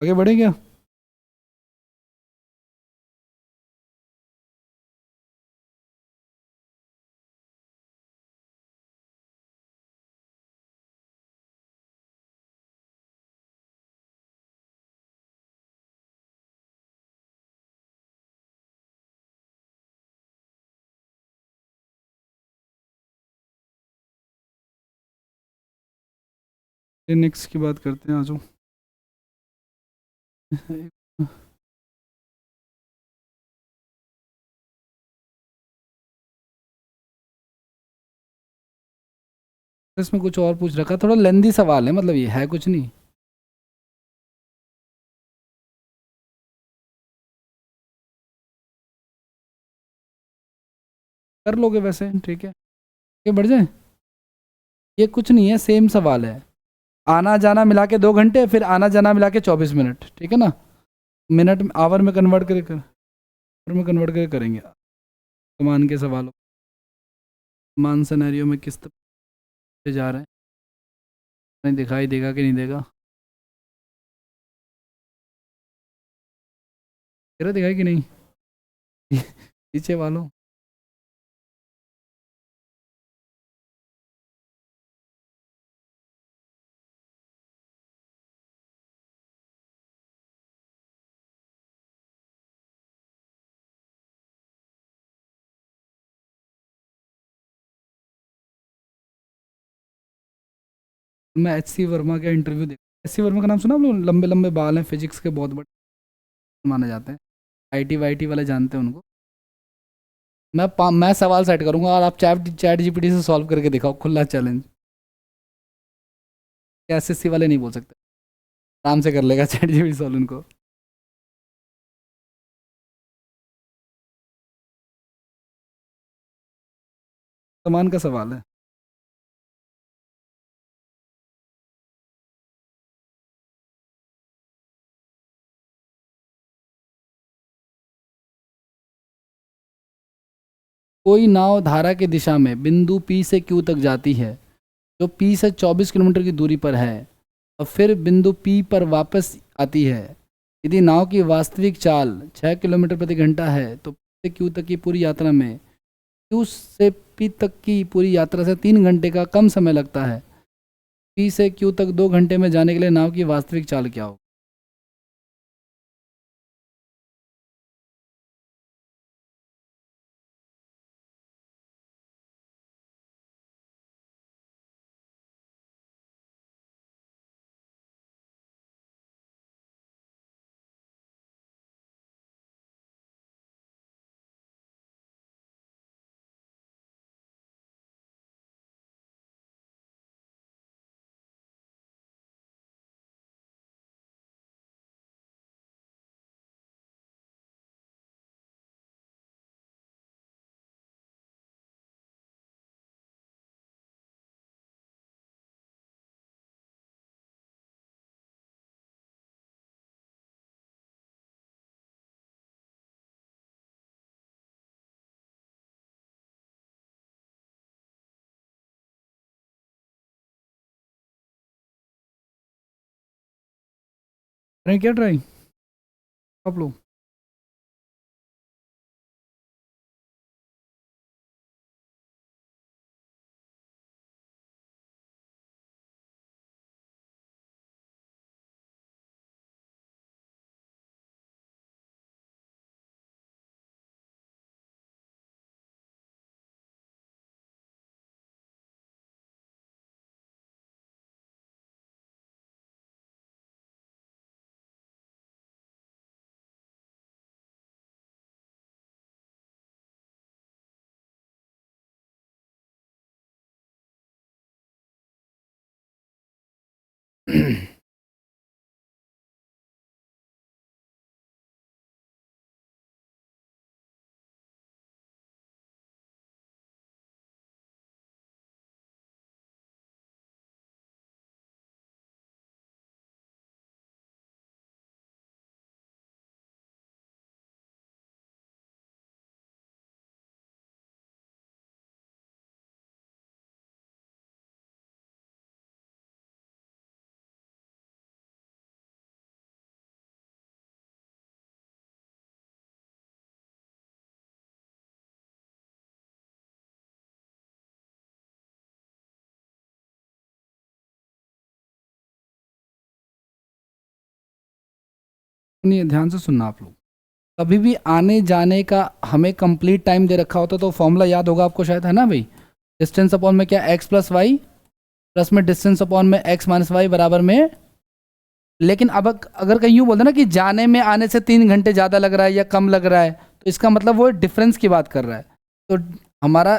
आगे बढ़े क्या। नेक्स्ट की बात करते हैं, आ जाओ। इसमें कुछ और पूछ रखा, थोड़ा लेंदी सवाल है, मतलब ये है कुछ नहीं। कर लोगे वैसे, ठीक है, ये बढ़ जाए। ये कुछ नहीं है, सेम सवाल है। आना जाना मिला के 2 घंटे, फिर आना जाना मिला के 24 मिनट, ठीक है ना। मिनट में आवर में कन्वर्ट करके, आवर में कन्वर्ट करके करेंगे। समान के सवालों, समान सिनेरियो में किस तरह से जा रहे हैं, नहीं दिखाई देगा कि नहीं देगा, तेरा दिखाई कि नहीं। पीछे वालों, मैं एच सी वर्मा का इंटरव्यू देख, एच सी वर्मा का नाम सुना आप लोग, लंबे लंबे बाल हैं, फिजिक्स के बहुत बड़े माने जाते हैं, आईटी वाईटी वाले जानते हैं उनको। मैं सवाल सेट करूंगा और आप चैट चैट जीपीटी से सॉल्व करके दिखाओ, खुला चैलेंज। एसएससी वाले नहीं बोल सकते, आराम से कर लेगा चैट जीपीटी सॉल्व उनको। समान का सवाल है। कोई नाव धारा की दिशा में बिंदु पी से क्यू तक जाती है, जो पी से 24 किलोमीटर की दूरी पर है, और फिर बिंदु पी पर वापस आती है। यदि नाव की वास्तविक चाल 6 किलोमीटर प्रति घंटा है तो पी से क्यू तक की पूरी यात्रा में क्यू से पी तक की पूरी यात्रा से 3 घंटे का कम समय लगता है। पी से क्यू तक 2 घंटे में जाने के लिए नाव की वास्तविक चाल क्या हो। क्या ट्राई आप लोग? सुनिए, ध्यान से सुनना आप लोग। कभी भी आने जाने का हमें कंप्लीट टाइम दे रखा होता तो फॉर्मूला याद होगा आपको शायद, है ना भाई? डिस्टेंस अपॉन में क्या, एक्स प्लस वाई, प्लस में डिस्टेंस अपॉन में एक्स माइनस वाई बराबर में। लेकिन अब अगर कहीं यूँ बोलते ना कि जाने में आने से 3 घंटे ज़्यादा लग रहा है या कम लग रहा है, तो इसका मतलब वो डिफरेंस की बात कर रहा है। तो हमारा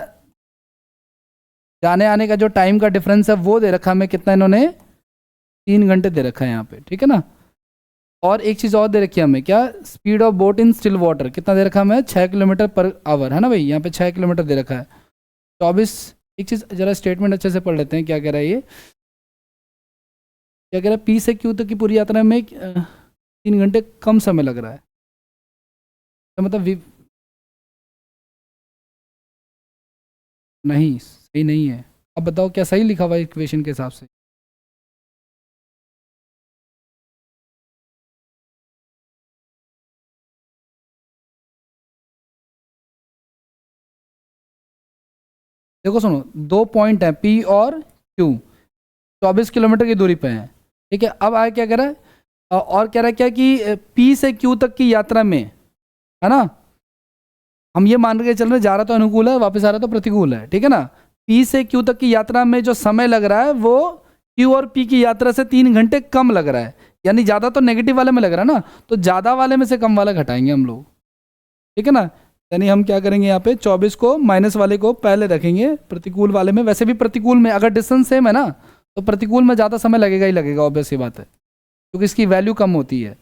जाने आने का जो टाइम का डिफरेंस है वो दे रखा हमें कितना, इन्होंने 3 घंटे दे रखा है यहाँ पे, ठीक है ना। और एक चीज़ और दे रखी है हमें, क्या, speed of boat in still water कितना दे रखा है हमें, 6 किलोमीटर पर आवर, है ना भाई? यहाँ पे 6 किलोमीटर दे रखा है। 24, एक चीज़ जरा स्टेटमेंट अच्छे से पढ़ लेते हैं, क्या कह रहा है ये, क्या कह रहा है, पी से क्यू तक की पूरी यात्रा में 3 घंटे कम समय लग रहा है। तो मतलब नहीं, सही नहीं है। अब बताओ क्या सही लिखा हुआ है इक्वेशन के हिसाब से? देखो सुनो, दो पॉइंट है पी और क्यू, 24 किलोमीटर की दूरी पे है, ठीक है। अब आगे क्या कह रहा है, और कह रहा है क्या कि पी से क्यू तक की यात्रा में, है ना, हम ये मान के चल रहे जा रहा तो अनुकूल है, वापस आ रहा तो प्रतिकूल है, ठीक है ना। पी से क्यू तक की यात्रा में जो समय लग रहा है वो क्यू और पी की यात्रा से 3 घंटे कम लग रहा है। यानी ज़्यादा तो नेगेटिव वाले में लग रहा है ना, तो ज़्यादा वाले में से कम वाला घटाएंगे हम लोग, ठीक है ना। यानी हम क्या करेंगे, यहाँ पे 24 को माइनस वाले को पहले रखेंगे प्रतिकूल वाले में। वैसे भी प्रतिकूल में अगर डिस्टेंस सेम है ना, तो प्रतिकूल में ज़्यादा समय लगेगा ही लगेगा, ऑब्वियस सी बात है, क्योंकि इसकी वैल्यू कम होती है,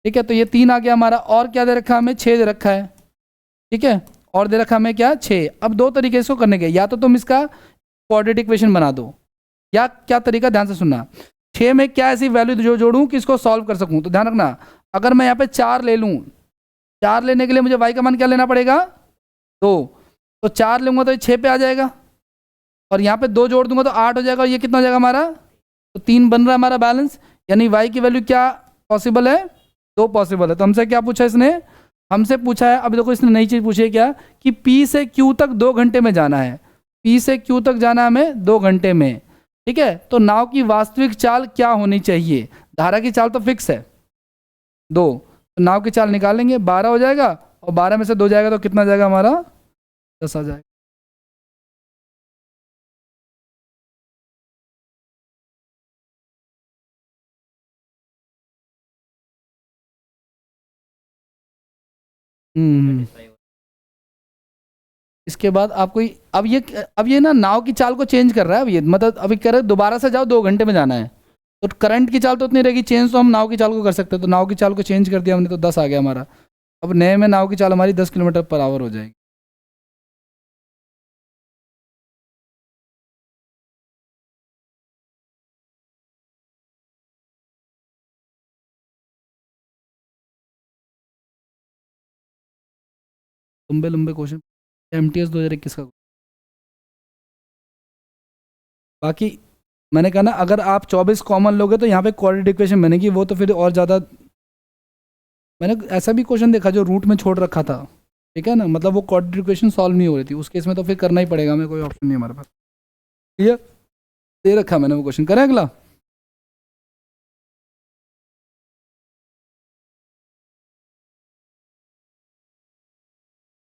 ठीक है। तो ये 3 आ गया हमारा, और क्या दे रखा है हमें, 6 दे रखा है, ठीक है। और दे रखा हमें क्या, 6। अब दो तरीके इसको करने के, या तो तुम इसका क्वाड्रेटिक इक्वेशन बना दो, या क्या तरीका, ध्यान से सुनना। 6 में क्या ऐसी वैल्यू जो जोड़ूं कि इसको सॉल्व कर सकूं, तो ध्यान रखना, अगर मैं यहाँ पे 4 ले लूँ, 4 लेने के लिए मुझे y का मान क्या लेना पड़ेगा, 2। तो 4 लूंगा तो ये 6 पे आ जाएगा, और यहाँ पे 2 जोड़ दूंगा तो 8 हो जाएगा, और ये कितना हो जाएगा हमारा, तो 3 बन रहा है हमारा बैलेंस। यानी y की वैल्यू क्या पॉसिबल है, 2 पॉसिबल है। तो हमसे क्या पूछा इसने, हमसे पूछा है, अब देखो इसने नई चीज़ पूछी है क्या, कि P से Q तक 2 घंटे में जाना है, P से Q तक जाना है हमें 2 घंटे में, ठीक है। तो नाव की वास्तविक चाल क्या होनी चाहिए, धारा की चाल तो फिक्स है 2, तो नाव की चाल निकालेंगे, 12 हो जाएगा, और 12 में से 2 जाएगा तो कितना जाएगा हमारा, 10 आ जाएगा। हम्म। इसके बाद आपको अब ये ना नाव की चाल को चेंज कर रहा है, अब ये मतलब अभी कह रहे दोबारा से जाओ 2 घंटे में जाना है, तो करंट की चाल तो उतनी रहेगी, चेंज तो हम नाव की चाल को कर सकते हैं, तो नाव की चाल को चेंज कर दिया हमने, तो 10 आ गया हमारा। अब नए में नाव की चाल हमारी 10 किलोमीटर पर आवर हो जाएगी। लंबे लंबे क्वेश्चन, MTS 2021 का। बाकी मैंने कहा ना, अगर आप 24 कॉमन लोगे तो यहाँ पे क्वाड्रेटिक इक्वेशन बनेगी, वो तो फिर और ज़्यादा मैंने ऐसा भी क्वेश्चन देखा जो रूट में छोड़ रखा था, ठीक है ना, मतलब वो क्वाड्रेटिक इक्वेशन सॉल्व नहीं हो रही थी, उस केस में तो फिर करना ही पड़ेगा हमें, कोई ऑप्शन नहीं हमारे पास। क्लियर, दे रखा मैंने वो क्वेश्चन। करें अगला।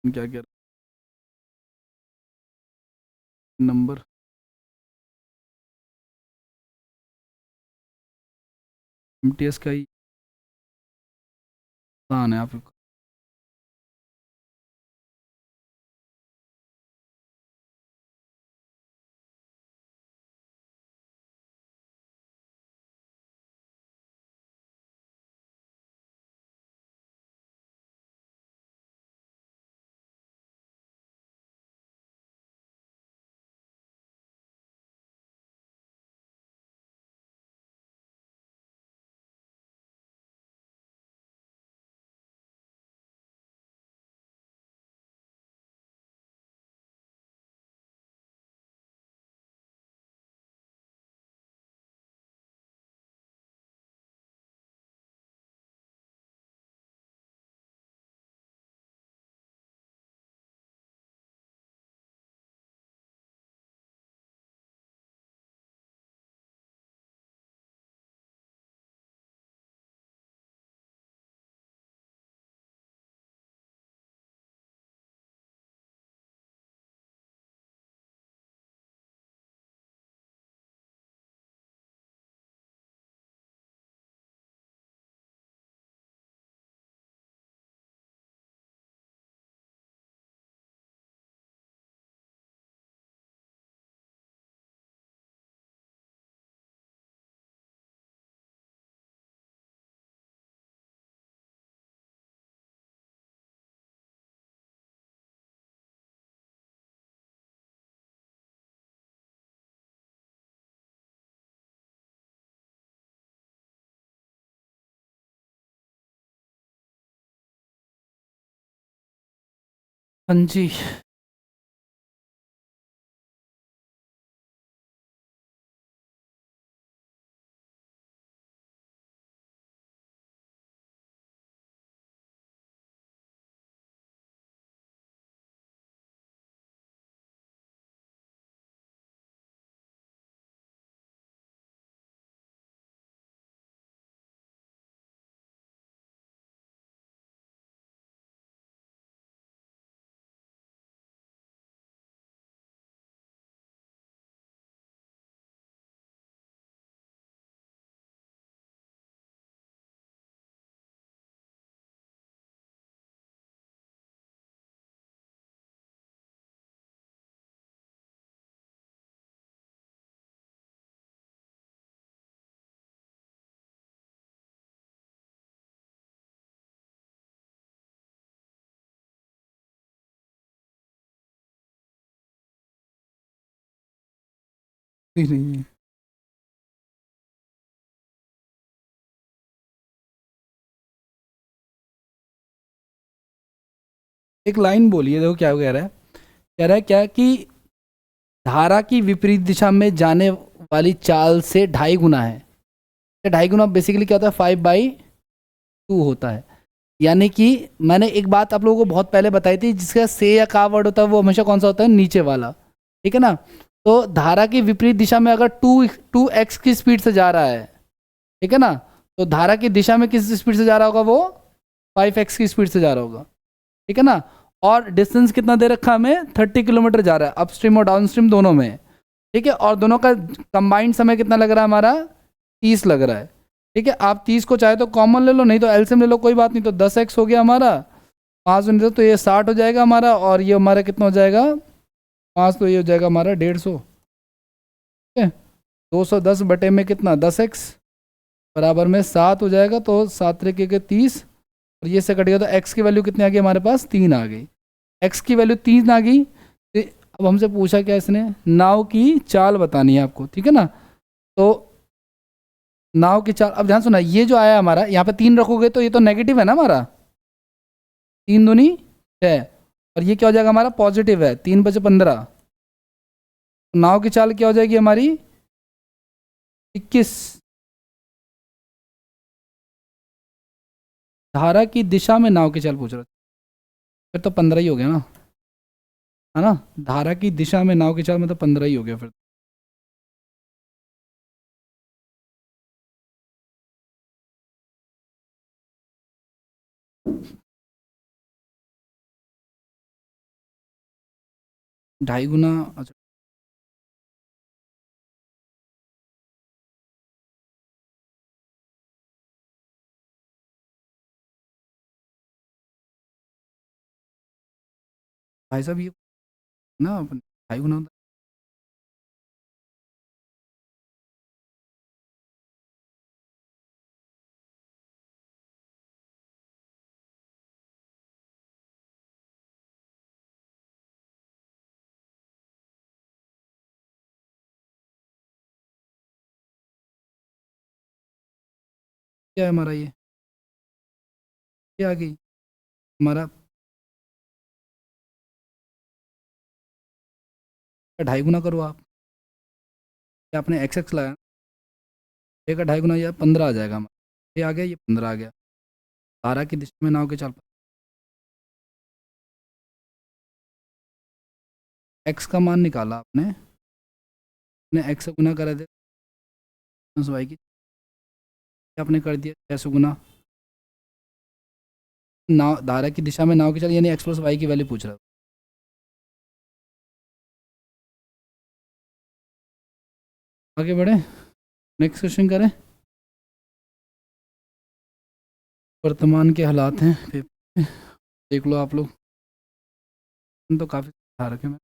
क्या क्या नंबर, एमटीएस का ही आसान है आप। हाँ जी, नहीं नहीं, एक लाइन बोलिए, देखो क्या कह रहा है। कह रहा है क्या कि धारा की विपरीत दिशा में जाने वाली चाल से 2.5 गुना है। 2.5 गुना बेसिकली क्या होता है, 5/2 होता है। यानी कि मैंने एक बात आप लोगों को बहुत पहले बताई थी, जिसका से या का वर्ड होता है वो हमेशा कौन सा होता है, नीचे वाला, ठीक है ना। तो धारा की विपरीत दिशा में अगर टू एक्स की स्पीड से जा रहा है, ठीक है ना, तो धारा की दिशा में किस स्पीड से जा रहा होगा, वो 5x की स्पीड से जा रहा होगा, ठीक है ना। और डिस्टेंस कितना दे रखा हमें, 30 किलोमीटर जा रहा है, अपस्ट्रीम और डाउनस्ट्रीम दोनों में, ठीक है। और दोनों का कंबाइंड समय कितना लग रहा है हमारा, 30 लग रहा है, ठीक है। आप 30 को चाहे तो कॉमन ले लो, नहीं तो एलसीएम ले लो, कोई बात नहीं। तो 10x हो गया हमारा, 5 नहीं तो ये 60 हो जाएगा हमारा, और ये हमारा कितना हो जाएगा 5, तो ये हो जाएगा हमारा 150, ठीक है। 210 में कितना, 10x बराबर में 7 हो जाएगा, तो 7×3 = 30, और ये से कट गया, तो x की वैल्यू कितनी आ गई हमारे पास, 3 आ गई। x की वैल्यू 3 आ गई। तो अब हमसे पूछा क्या इसने, नाव की चाल बतानी है आपको, ठीक है ना। तो नाव की चाल, अब ध्यान सुना, ये जो आया हमारा यहाँ पे 3 रखोगे तो ये तो नेगेटिव है ना हमारा, 3×2 = 6, और ये क्या हो जाएगा हमारा, पॉजिटिव है, 3×5 = 15। नाव की चाल क्या हो जाएगी हमारी, 21। धारा की दिशा में नाव के चल पूछ रहा, फिर तो 15 ही हो गया ना, है ना। धारा की दिशा में नाव के चाल मतलब 15 ही हो गया फिर। ढाई गुना, अच्छा भाई साहब ये ना ढाई गुना होता क्या है हमारा ये आ गई हमारा, ढाई गुना करो आप, ये आपने एक्स एक्स लगाया, ये का ढाई गुना ये 15 आ जाएगा हमारा, ये आ गया, ये 15 आ गया। धारा की दिशा में नाव के चाल, एक्स का मान निकाला आपने, एक्स से गुना करा दे वाई की, आपने कर दिया 6 से गुना, नाव धारा की दिशा में नाव की चाल यानी एक्स प्लस वाई की वैल्यू पूछ रहा है। आगे बढ़े, नेक्स्ट क्वेश्चन करें। वर्तमान के हालात हैं पेपर में, देख लो आप लोग, तो काफ़ी रखे मैं।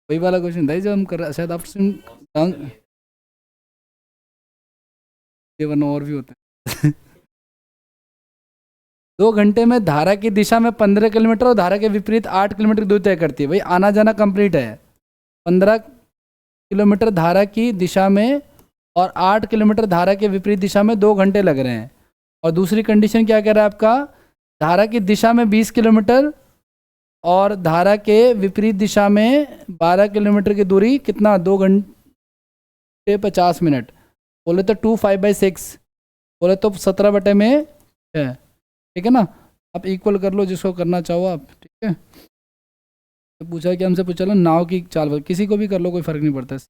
वही वाला क्वेश्चन था जो हम कर रहे शायद आप ये वरना और भी होते हैं। 2 घंटे में धारा की दिशा में 15 किलोमीटर और धारा के विपरीत 8 किलोमीटर की दूरी तय करती है। भाई आना जाना कंप्लीट है। 15 किलोमीटर धारा की दिशा में और 8 किलोमीटर धारा के विपरीत दिशा में 2 घंटे लग रहे हैं। और दूसरी कंडीशन क्या कह रहा है आपका, धारा की दिशा में 20 किलोमीटर और धारा के विपरीत दिशा में 12 किलोमीटर की दूरी, कितना, 2 घंटे 50 मिनट। बोले तो 2 5/6, बोले तो 17 में है। ठीक है ना, आप इक्वल कर लो जिसको करना चाहो आप। ठीक है, तो पूछा कि हमसे पूछा लो नाव की चाल, किसी को भी कर लो, कोई फर्क नहीं पड़ता है।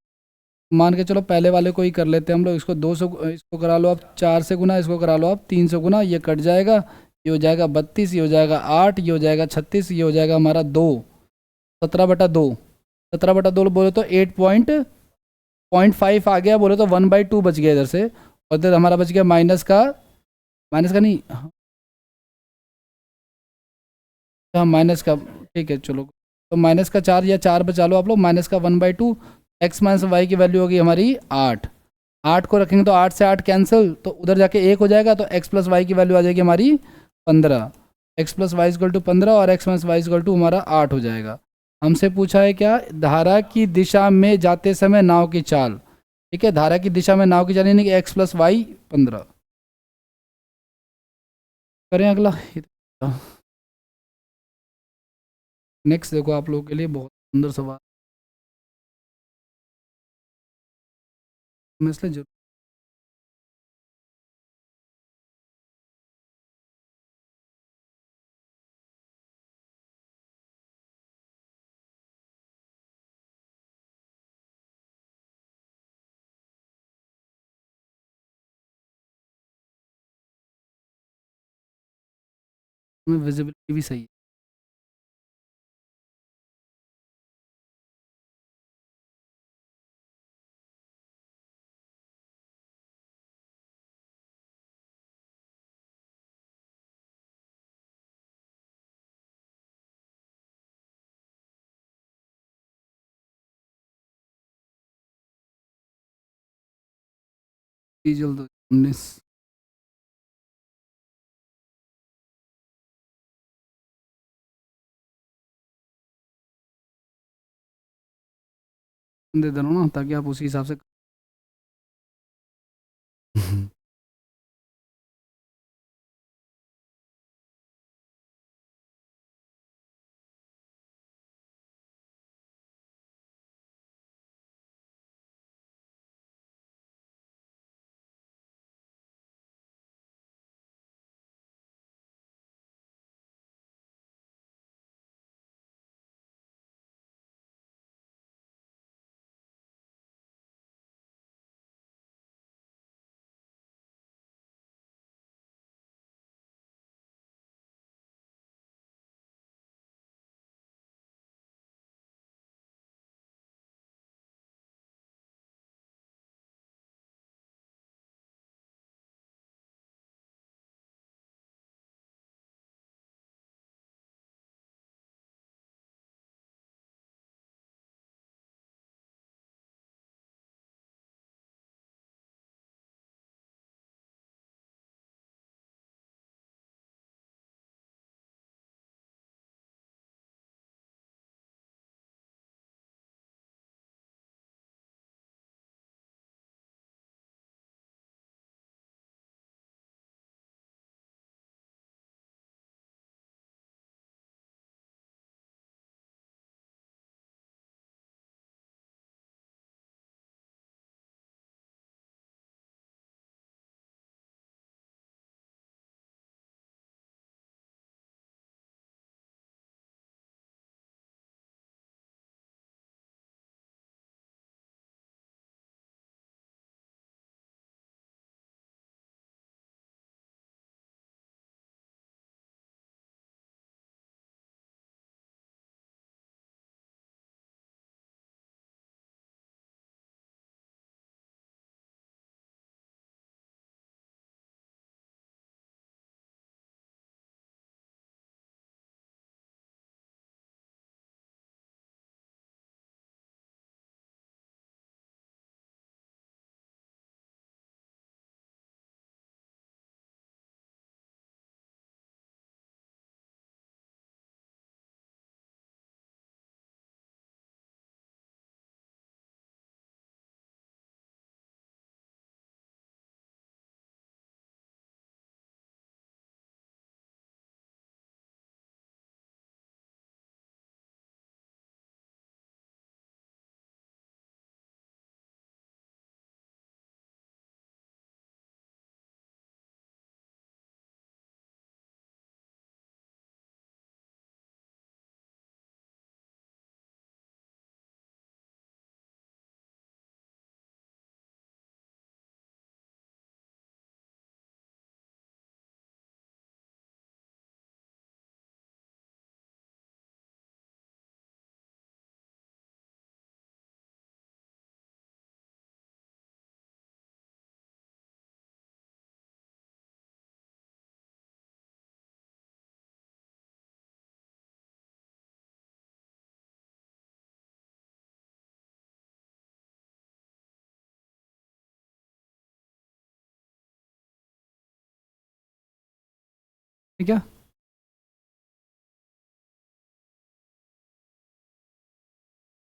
मान के चलो पहले वाले को ही कर लेते हैं हम लोग। इसको 200, इसको करा लो आप 4 से गुना, इसको करा लो आप 300 गुना, ये कट जाएगा, ये हो जाएगा 32, ये हो जाएगा 8, ये हो जाएगा 36, ये हो जाएगा हमारा 2, 17/2। 17/2 बोले तो 8.5 आ गया, बोले तो 1/2 बच गया इधर से। और इधर हमारा बच गया माइनस का नहीं, हाँ माइनस का, ठीक है चलो। तो -4 या 4 बचा लो आप लोग, -1/2। एक्स माइनस वाई की वैल्यू होगी हमारी 8। 8 को रखेंगे तो 8 से 8 कैंसिल, तो उधर जाके 1 हो जाएगा, तो x प्लस वाई की वैल्यू आ जाएगी हमारी 15। x plus y equal to 15 और x minus y equal to हमारा 8 हो जाएगा। हमसे पूछा है क्या, धारा की दिशा में जाते समय नाव की चाल। ठीक है, धारा की दिशा में नाव की चाल यानी कि x प्लस वाई 15। करें अगला। नेक्स्ट देखो आप लोगों के लिए बहुत सुंदर सवाल, मैं इसलिए जरूर में विजिबिलिटी भी सही है। जल्द 19। दे दे रहा हूँ ना ताकि आप उसी हिसाब से ठीक है।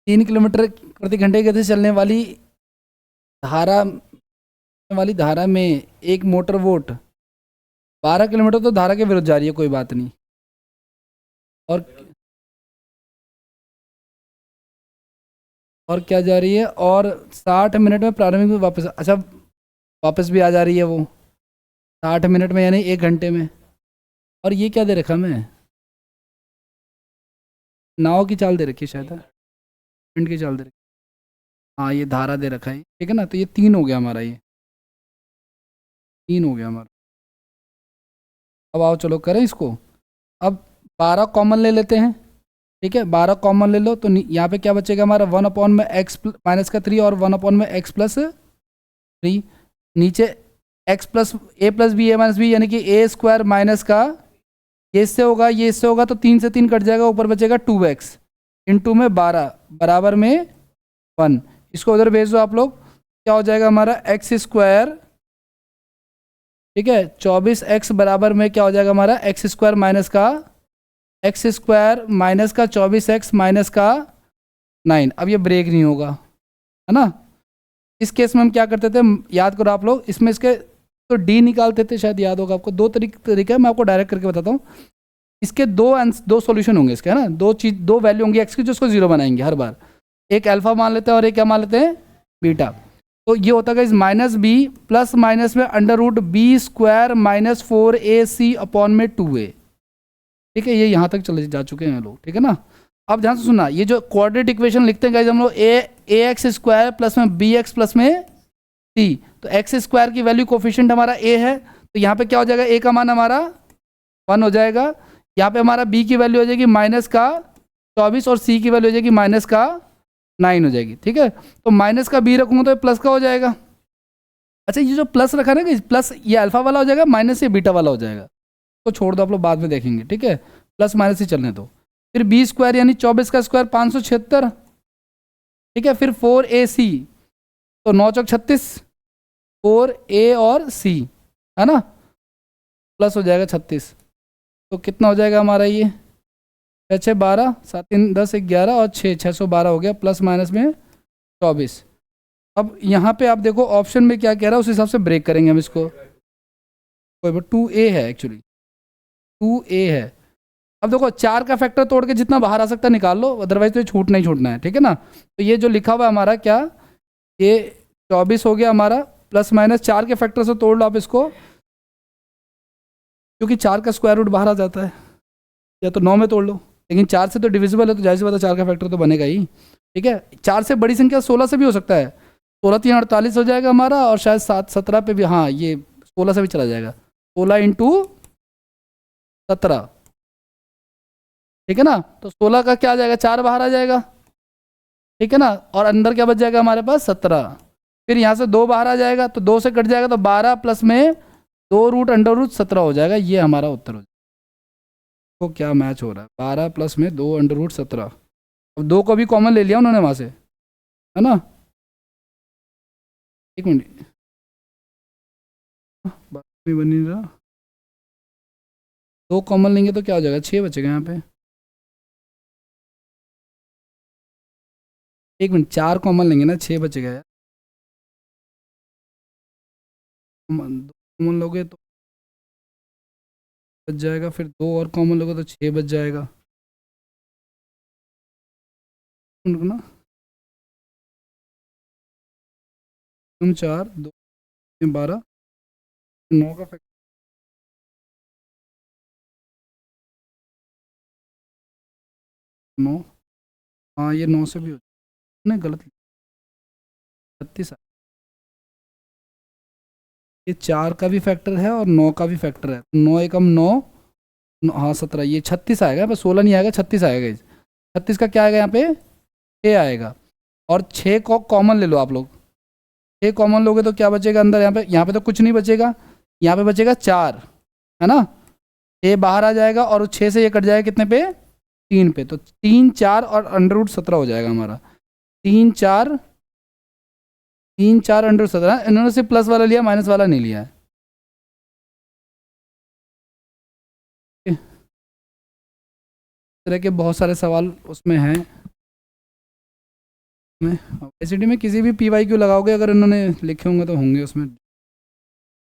तीन किलोमीटर प्रति घंटे की गति से चलने धारा वाली धारा में एक मोटर वोट 12 किलोमीटर तो धारा के विरुद्ध जा रही है, कोई बात नहीं। और क्या जा रही है, और 60 मिनट में प्रारंभिक में वापस, अच्छा वापस भी आ जा रही है वो 60 मिनट में, यानी 1 घंटे में। और ये क्या दे रखा मैं, नाव की चाल दे रखी है शायद, विंड की चाल दे रखी। हाँ ये धारा दे रखा है, ठीक है ना। तो ये 3 हो गया हमारा, ये 3 हो गया हमारा। अब आओ चलो करें इसको। अब 12 कॉमन ले लेते हैं, ठीक है। 12 कॉमन ले लो तो यहाँ पे क्या बचेगा हमारा, 1 में एक्स माइनस का 3 और 1 में एक्स प्लस 3। नीचे एक्स प्लस ए प्लस बी ए माइनस बी, यानी कि ए स्क्वायर माइनस का, ये इससे होगा ये इससे होगा तो 3 से 3 कट जाएगा, ऊपर बचेगा 2x इंटू में 12 बराबर में 1। इसको उधर भेज दो आप लोग, क्या हो जाएगा हमारा एक्स स्क्वायर, ठीक है। 24x बराबर में क्या हो जाएगा हमारा, एक्स स्क्वायर माइनस का 24x माइनस का 9। अब ये ब्रेक नहीं होगा, है ना। इस केस में हम क्या करते थे, याद करो आप लोग, इसमें इसके तो डी निकालते थे, शायद याद होगा आपको। 2 तरीका है, मैं आपको डायरेक्ट करके बताता हूँ। इसके दो सॉल्यूशन होंगे इसके, है ना। दो वैल्यू होंगी एक्स की जो उसको 0 बनाएंगे हर बार। एक अल्फा मान लेते हैं और एक क्या मान लेते हैं, बीटा। तो ये होता है माइनस बी प्लस माइनस में under root b square minus 4ac upon में 2a, ठीक है। ये यहाँ तक चले जा चुके हैं लोग, ठीक है ना। अब ध्यान से सुनना, ये जो क्वाड्रेटिक इक्वेशन लिखते हैं गाइस हम लोग, ए एक्स स्क्वायर प्लस में बी एक्स प्लस में सी। तो एक्स स्क्वायर की वैल्यू कोफिशिएंट हमारा ए है, तो यहाँ पे क्या हो जाएगा, ए का मान हमारा 1 हो जाएगा। यहाँ पे हमारा बी की वैल्यू हो जाएगी माइनस का 24 और सी की वैल्यू हो जाएगी माइनस का 9 हो जाएगी, ठीक है। तो माइनस का बी रखूँगा तो ये प्लस का हो जाएगा। अच्छा ये जो प्लस रखा ना कि प्लस, ये अल्फा वाला हो जाएगा, माइनस ये बीटा वाला हो जाएगा, तो छोड़ दो आप लोग, बाद में देखेंगे, ठीक है। प्लस माइनस ही चलने दो। फिर बी स्क्वायर यानी 24 का स्क्वायर 576, ठीक है। फिर 4ac तो 9 चौक 36, 4a और c, है ना, प्लस हो जाएगा 36। तो कितना हो जाएगा हमारा ये, 6 6 12 7 3 10 11 और 6 612 हो गया, प्लस माइनस में 24। अब यहाँ पे आप देखो ऑप्शन में क्या कह रहा है, उस हिसाब से ब्रेक करेंगे हम इसको। कोई 2a है एक्चुअली, 2a है। अब देखो 4 का फैक्टर तोड़ के जितना बाहर आ सकता है निकाल लो, अदरवाइज तो ये छूट नहीं छूटना है, ठीक है ना। तो ये जो लिखा हुआ है हमारा क्या, ये 24 हो गया हमारा, प्लस माइनस 4 के फैक्टर से तोड़ लो आप इसको, क्योंकि 4 का स्क्वायर रूट बाहर आ जाता है, या तो 9 में तोड़ लो, लेकिन 4 से तो डिविजिबल है तो जाहिर सी बात है 4 का फैक्टर तो बनेगा ही, ठीक है। 4 से बड़ी संख्या 16 से भी हो सकता है, 16 3 48 हो जाएगा हमारा, और शायद 7 17 पे भी, हाँ ये 16 से भी चला जाएगा, 16 इंटू 17, ठीक है ना। तो 16 का क्या आ जाएगा, 4 बाहर आ जाएगा, ठीक है ना। और अंदर क्या बच जाएगा हमारे पास 17। फिर यहाँ से 2 बाहर आ जाएगा, तो 2 से कट जाएगा, तो 12 प्लस में 2 रूट अंडर रूट 17 हो जाएगा। ये हमारा उत्तर हो जाएगा। तो क्या मैच हो रहा है, 12 प्लस में 2 अंडर रूट 17। अब 2 को भी कॉमन ले लिया उन्होंने वहाँ से, है ना। एक मिनट, बात भी बन नहीं रहा। 2 कॉमन लेंगे तो क्या हो जाएगा, 6 बचेगा यहाँ पे। एक मिनट, 4 कॉमन लेंगे ना, 6 बचेगा यार। 2 कॉमन लोगे तो बच जाएगा, फिर 2 और कॉमन लोगे तो 6 बच जाएगा। ना 4 2 12, 9 का फैक्टर 9, हाँ ये 9 से भी हो नहीं, गलत 36। ये 4 का भी फैक्टर है और 9 का भी फैक्टर है, 9 एकम 9, हाँ 17, ये 36 आएगा, बस 16 नहीं आएगा, 36 आएगा। 36 का क्या आएगा यहाँ पे, 6 आएगा। और 6 को कॉमन ले लो आप लोग, 6 कॉमन लोगे तो क्या बचेगा अंदर, यहाँ पे तो कुछ नहीं बचेगा, यहाँ पे बचेगा 4, है ना। 6 बाहर आ जाएगा और 6 से ये कट जाएगा कितने पे, 3 पे, तो 3 4 और अंडर रूट 17 हो जाएगा हमारा। 3 4 अंडर 17, इन्होंने सिर्फ प्लस वाला लिया, माइनस वाला नहीं लिया है। तरह के बहुत सारे सवाल उसमें हैं। एसईडी में किसी भी पीवाईक्यू लगाओगे अगर इन्होंने लिखे होंगे तो होंगे उसमें।